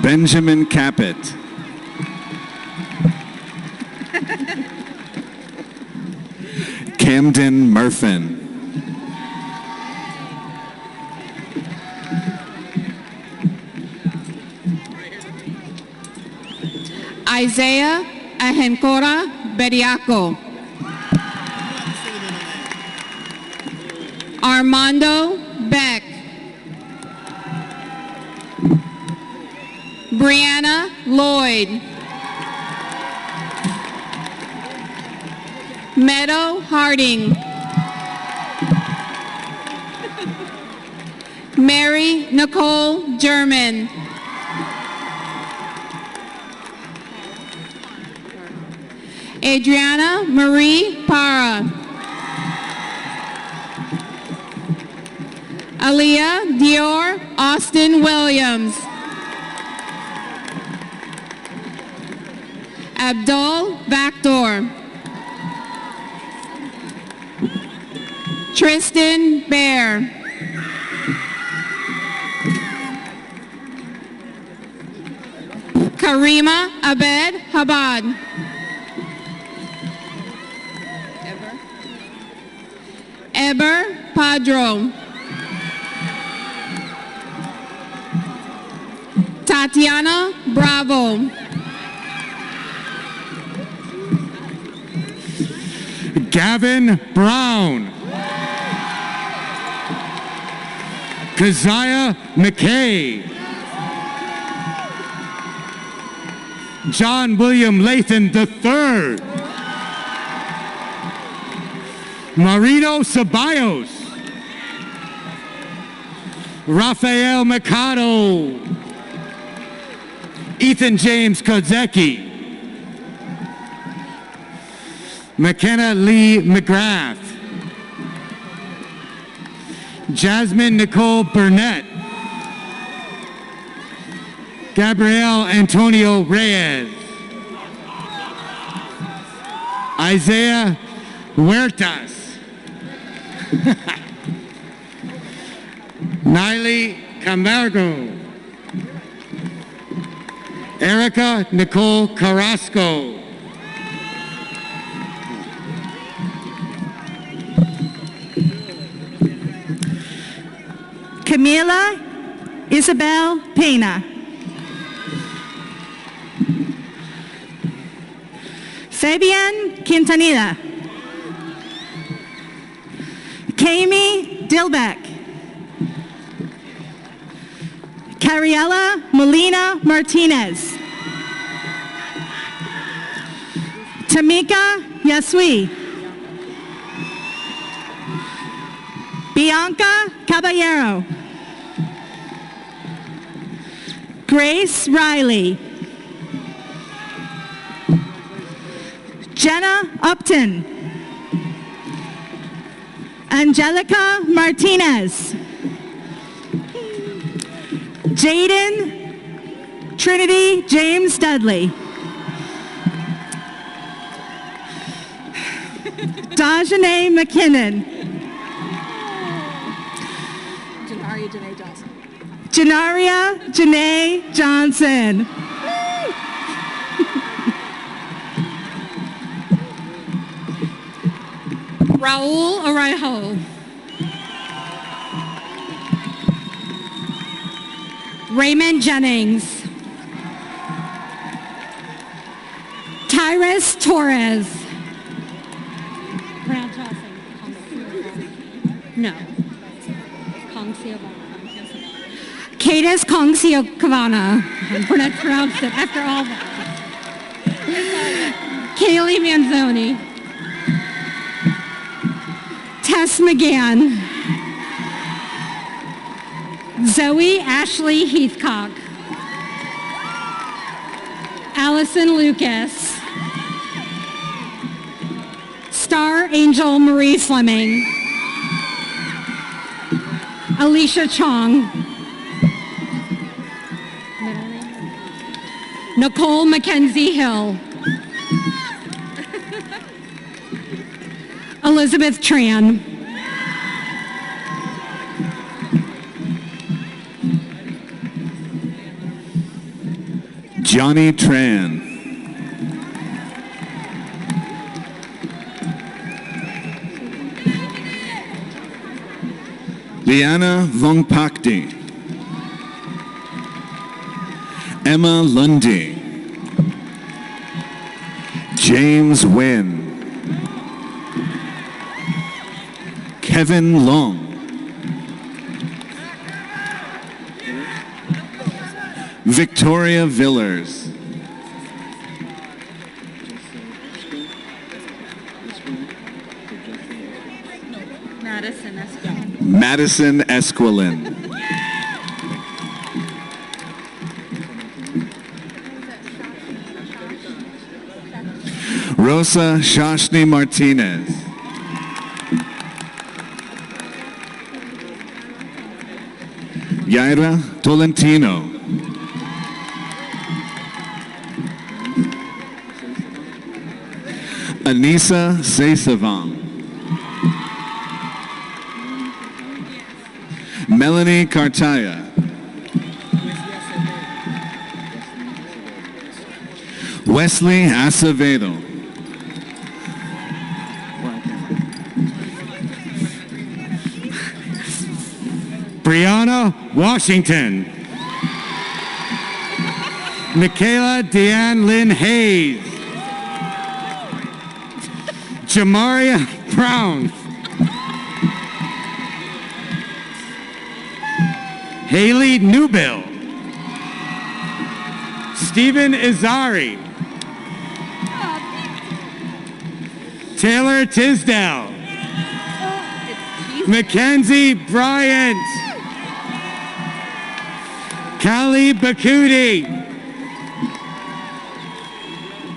Benjamin Caput. Camden Murfin. Isaiah Ahencora Beriaco. Armando Beck. Brianna Lloyd. Meadow Harding. Mary Nicole German. Adriana Marie Para. Aaliyah Dior Austin Williams. Abdul Vactor. Tristan Bear. Karima Abed Habad. Eber Padro. Tatiana Bravo. Gavin Brown. Josiah McKay. John William Lathan III. Marino Ceballos. Rafael Mikado. Ethan James Kozecki. McKenna Lee McGrath. Jasmine Nicole Burnett. Gabriel Antonio Reyes. Isaiah Huertas. Niley Camargo. Erica Nicole Carrasco. Camila Isabel Pena. Fabian Quintanilla. Kami Dilbeck. Cariella Molina Martinez. Tamika Yasui. Bianca Caballero. Grace Riley. Jenna Upton. Angelica Martinez. Jaden Trinity James Dudley. Dajane McKinnon. Janaria Janae Johnson. Janaria Janae Johnson. Raul Araijo. Raymond Jennings. Tyrus Torres. No. Cadis Kongsiokavana. I'm going to pronounce it after all that. Kaylee Manzoni. Tess McGann. Zoe Ashley Heathcock. Allison Lucas. Star Angel Marie Fleming. Alicia Chong. Nicole Mackenzie Hill. Elizabeth Tran. Johnny Tran. Liana Vongpakdi. Emma Lundy. James Wynn. Kevin Long. Victoria Villers. Madison Esquilin. Rosa Shashni Martinez. Yaira Tolentino. Anissa Seisavan. Melanie Cartaya. Wesley Acevedo. Brianna Washington. Michaela Deanne Lynn Hayes. Jamaria Brown. Haley Newbill. Stephen Izari. Taylor Tisdale. Mackenzie Bryant. Callie Bakuti.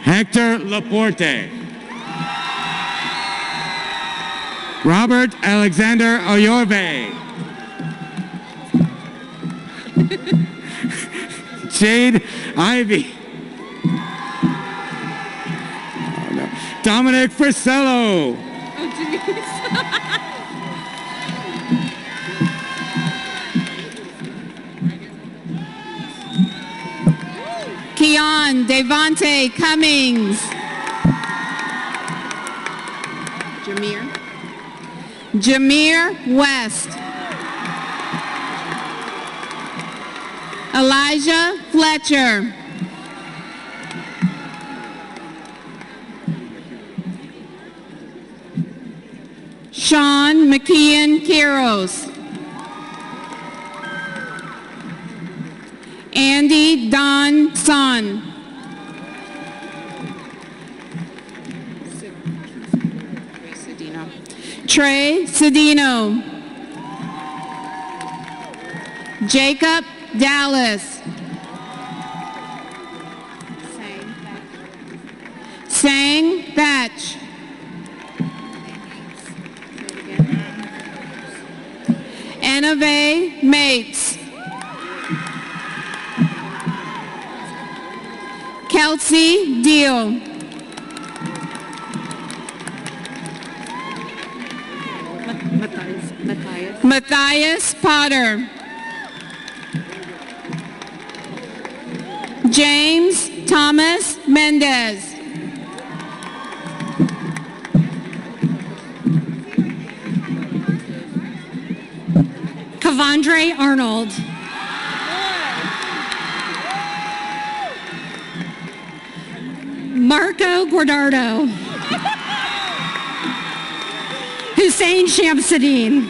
Hector Laporte. Robert Alexander Oyorbe. Jade Ivy. Oh, no. Dominic Frisello. Keon Devontae Cummings. Jameer West. Elijah Fletcher. Sean McKeon Quiros. Andy Don Son. Trey Cedino. Jacob Dallas. Sang Batch. Anave Mates. Kelsey Deal. Matthias Potter. James Thomas Mendez. Kavandre Arnold. Marco Guardardo. Hussein Shamsuddin.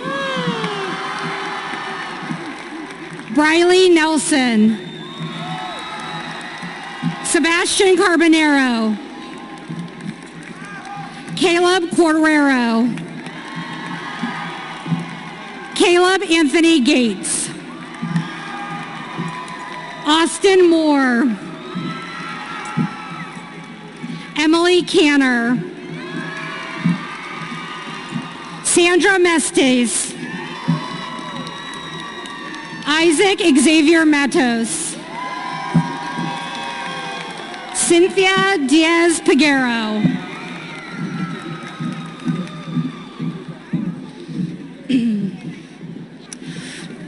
Briley Nelson. Sebastian Carbonero. Caleb Cordero. Caleb Anthony Gates. Austin Moore. Emily Canner. Sandra Mestes. Isaac Xavier Matos. Cynthia Diaz Peguero.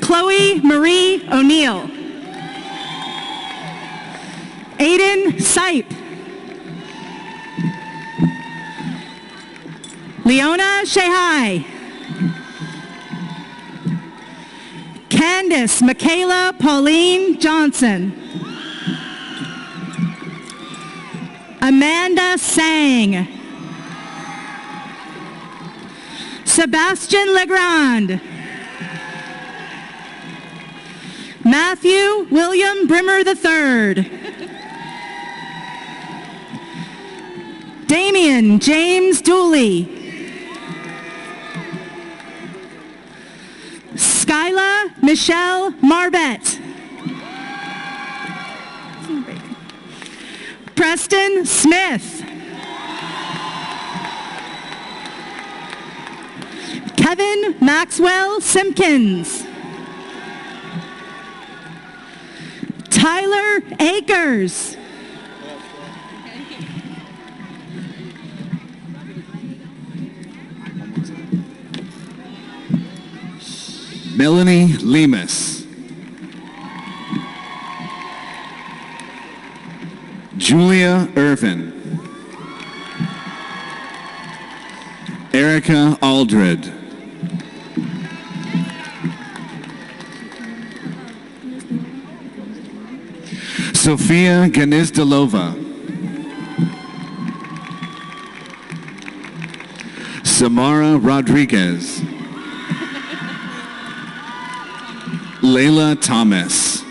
Chloe Marie O'Neill. Aiden Sipe. Leona Shehai. Candace Michaela Pauline Johnson. Amanda Sang. Sebastian Legrand. Matthew William Brimmer III. Damian James Dooley. Skyla Michelle Marbett. Preston Smith. Kevin Maxwell Simpkins. Tyler Akers. Melanie Lemus. Julia Irvin. Erica Aldred. Sofia Ganizdalova. Samara Rodriguez. Layla Thomas.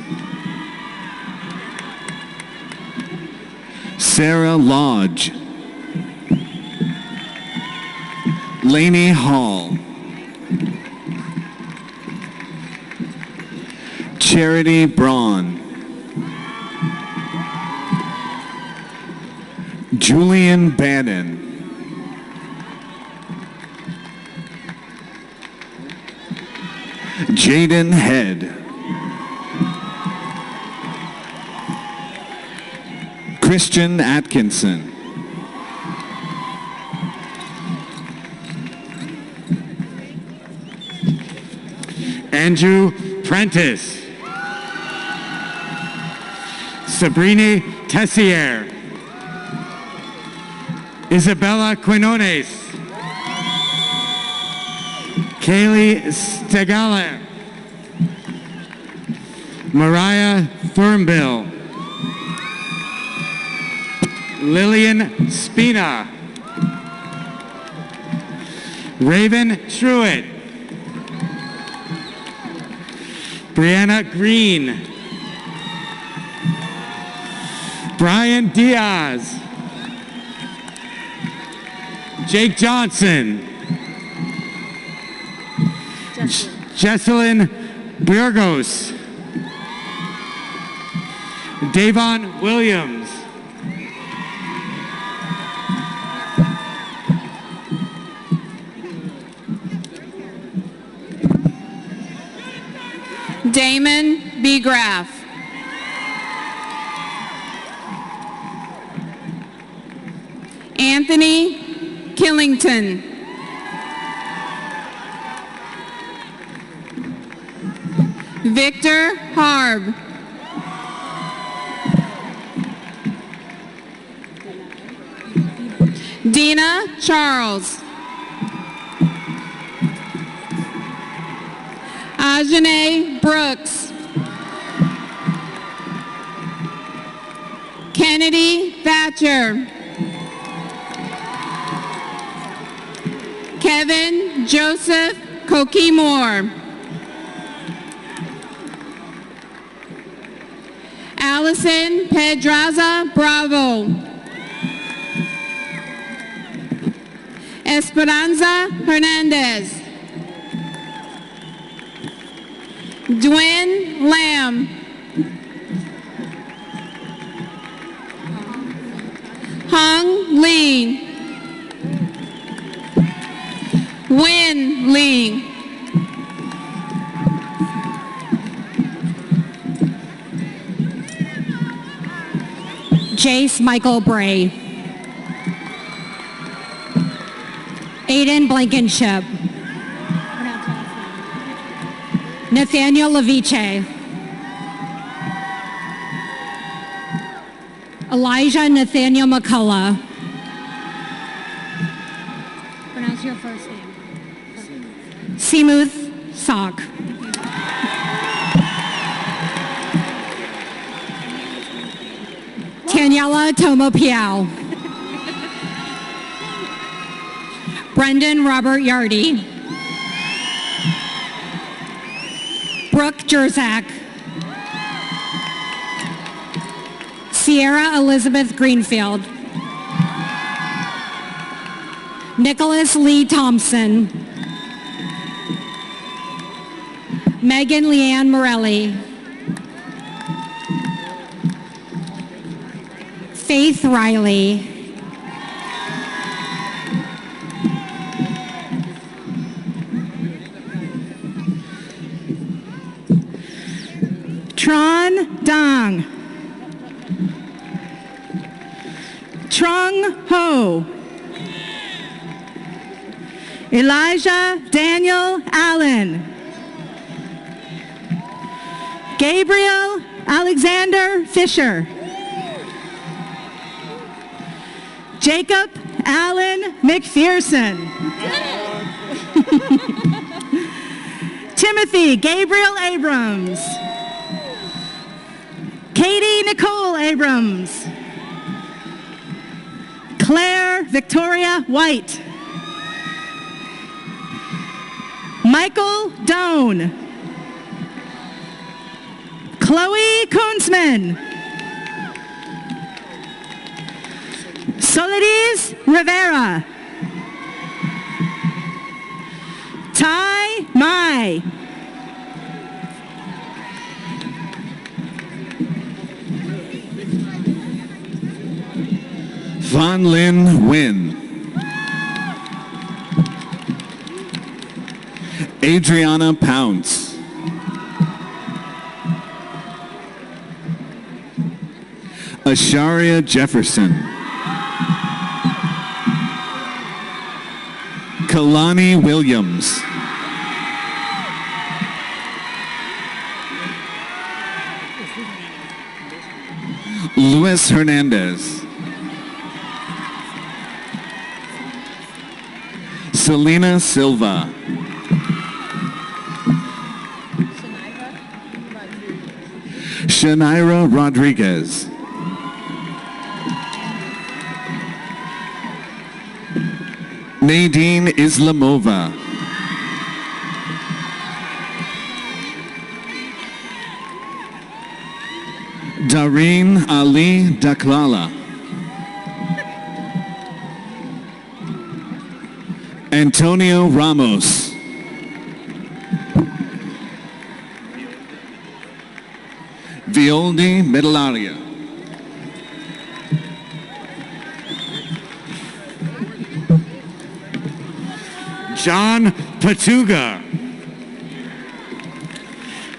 Sarah Lodge. Lainey Hall. Charity Braun. Julian Bannon. Jaden Head. Christian Atkinson. Andrew Prentice. Sabrina Tessier. Isabella Quinones. Kaylee Stegala. Mariah Thurnbill. Lillian Spina. Raven Truitt. Brianna Green. Brian Diaz. Jake Johnson. Jesselyn Burgos. Davon Williams. Damon B. Graff. Anthony Killington. Victor Harb. Dina Charles. Ajane Brooks. Kennedy Thatcher. Kevin Joseph Kokimore. Allison Pedraza Bravo. Esperanza Hernandez. Dwayne Lamb. Hung Lee. Win Lee. Jace Michael Bray. Aiden Blankenship. Nathaniel Leviche. Elijah Nathaniel McCullough. Pronounce your first name. Seamuth Sock. Daniela Tomo Piao. Brendan Robert Yardy. Brooke Jerzak. Sierra Elizabeth Greenfield. Nicholas Lee Thompson. Megan Leanne Morelli. Faith Riley. Tron Dong. Trung Ho. Elijah Daniel Allen. Gabriel Alexander Fisher. Jacob Allen McPherson. Timothy Gabriel Abrams. Katie Nicole Abrams. Claire Victoria White. Michael Doan. Chloe Kunzman. Soledad Rivera. Tai Mai. Von Lin Nguyen. Adriana Pounce. Asharia Jefferson. Kalani Williams. Luis Hernandez. Selena Silva. Shanaira Rodriguez. Nadine Islamova. Dareen Ali Daklala. Antonio Ramos. Violdi Medallaria. John Patuga.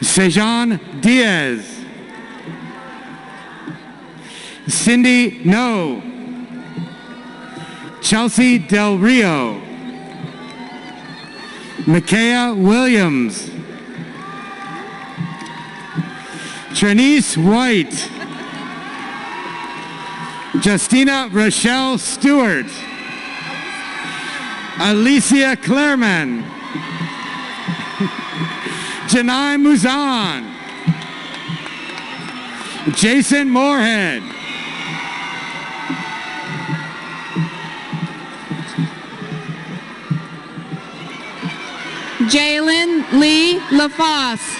Sejan Diaz. Cindy No. Chelsea Del Rio. Micaiah Williams. Trinice White. Justina Rochelle Stewart. Alicia Clareman. Janai Muzan. Jason Moorhead. Jalen Lee LaFosse.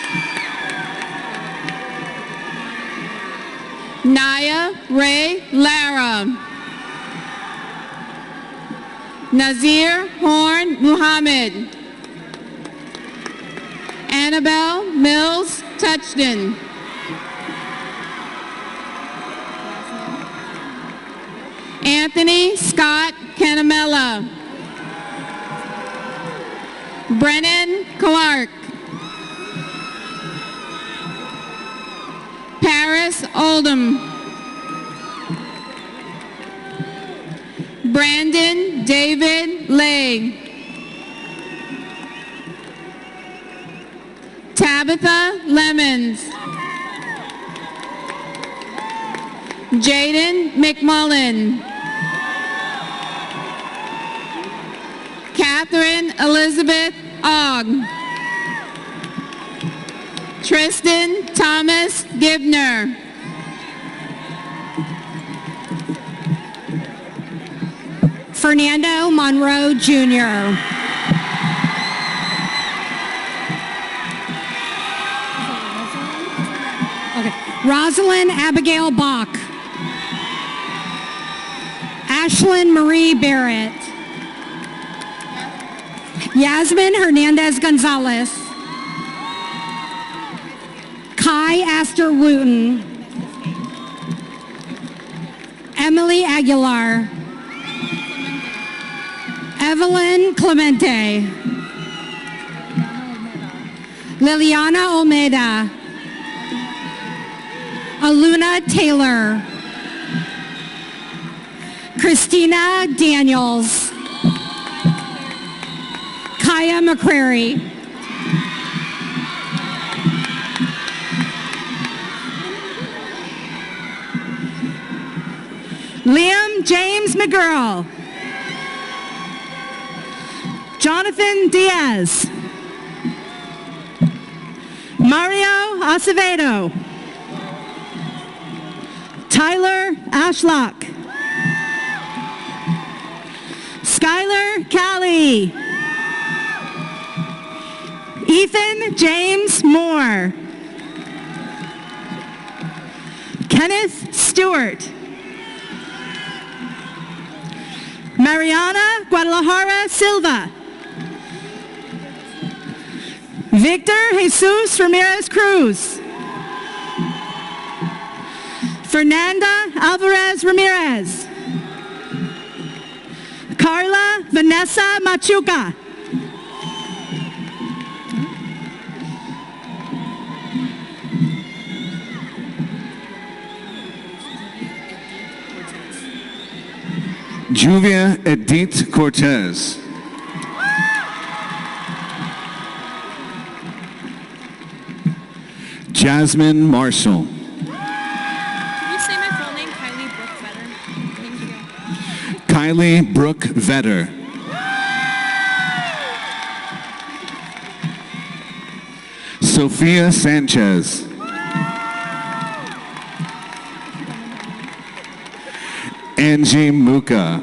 Naya Ray Lara. Nazir Horn Muhammad. Annabelle Mills Touchton. Anthony Scott Canamella. Brennan Clark. Paris Oldham. Brandon David Lay. Tabitha Lemons. Jaden McMullen. Catherine Elizabeth Ogg. Tristan Thomas Gibner. Fernando Monroe Jr. Okay. Rosalind Abigail Bach. Ashlyn Marie Barrett. Yasmin Hernandez Gonzalez. Kai Astor Wooten. Emily Aguilar. Evelyn Clemente. Liliana Olmeda. Aluna Taylor. Christina Daniels. Kaya McCrary. Liam James McGurl. Jonathan Diaz. Mario Acevedo. Tyler Ashlock. Skylar Callie. Ethan James Moore. Kenneth Stewart. Mariana Guadalajara Silva. Victor Jesus Ramirez Cruz. Fernanda Alvarez Ramirez. Carla Vanessa Machuca. Juvia Edith Cortez. Jasmine Marshall. Can you say my full name? Kylie Brooke Vetter. Thank you. Kylie Brooke Vetter. Sophia Sanchez. Angie Muka.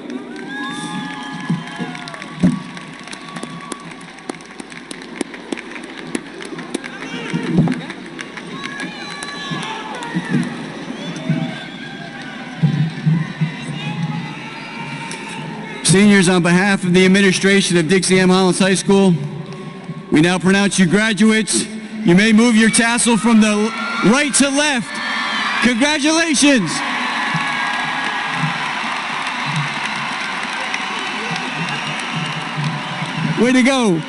Seniors, on behalf of the administration of Dixie M. Hollins High School, we now pronounce you graduates. You may move your tassel from the right to left. Congratulations. Way to go.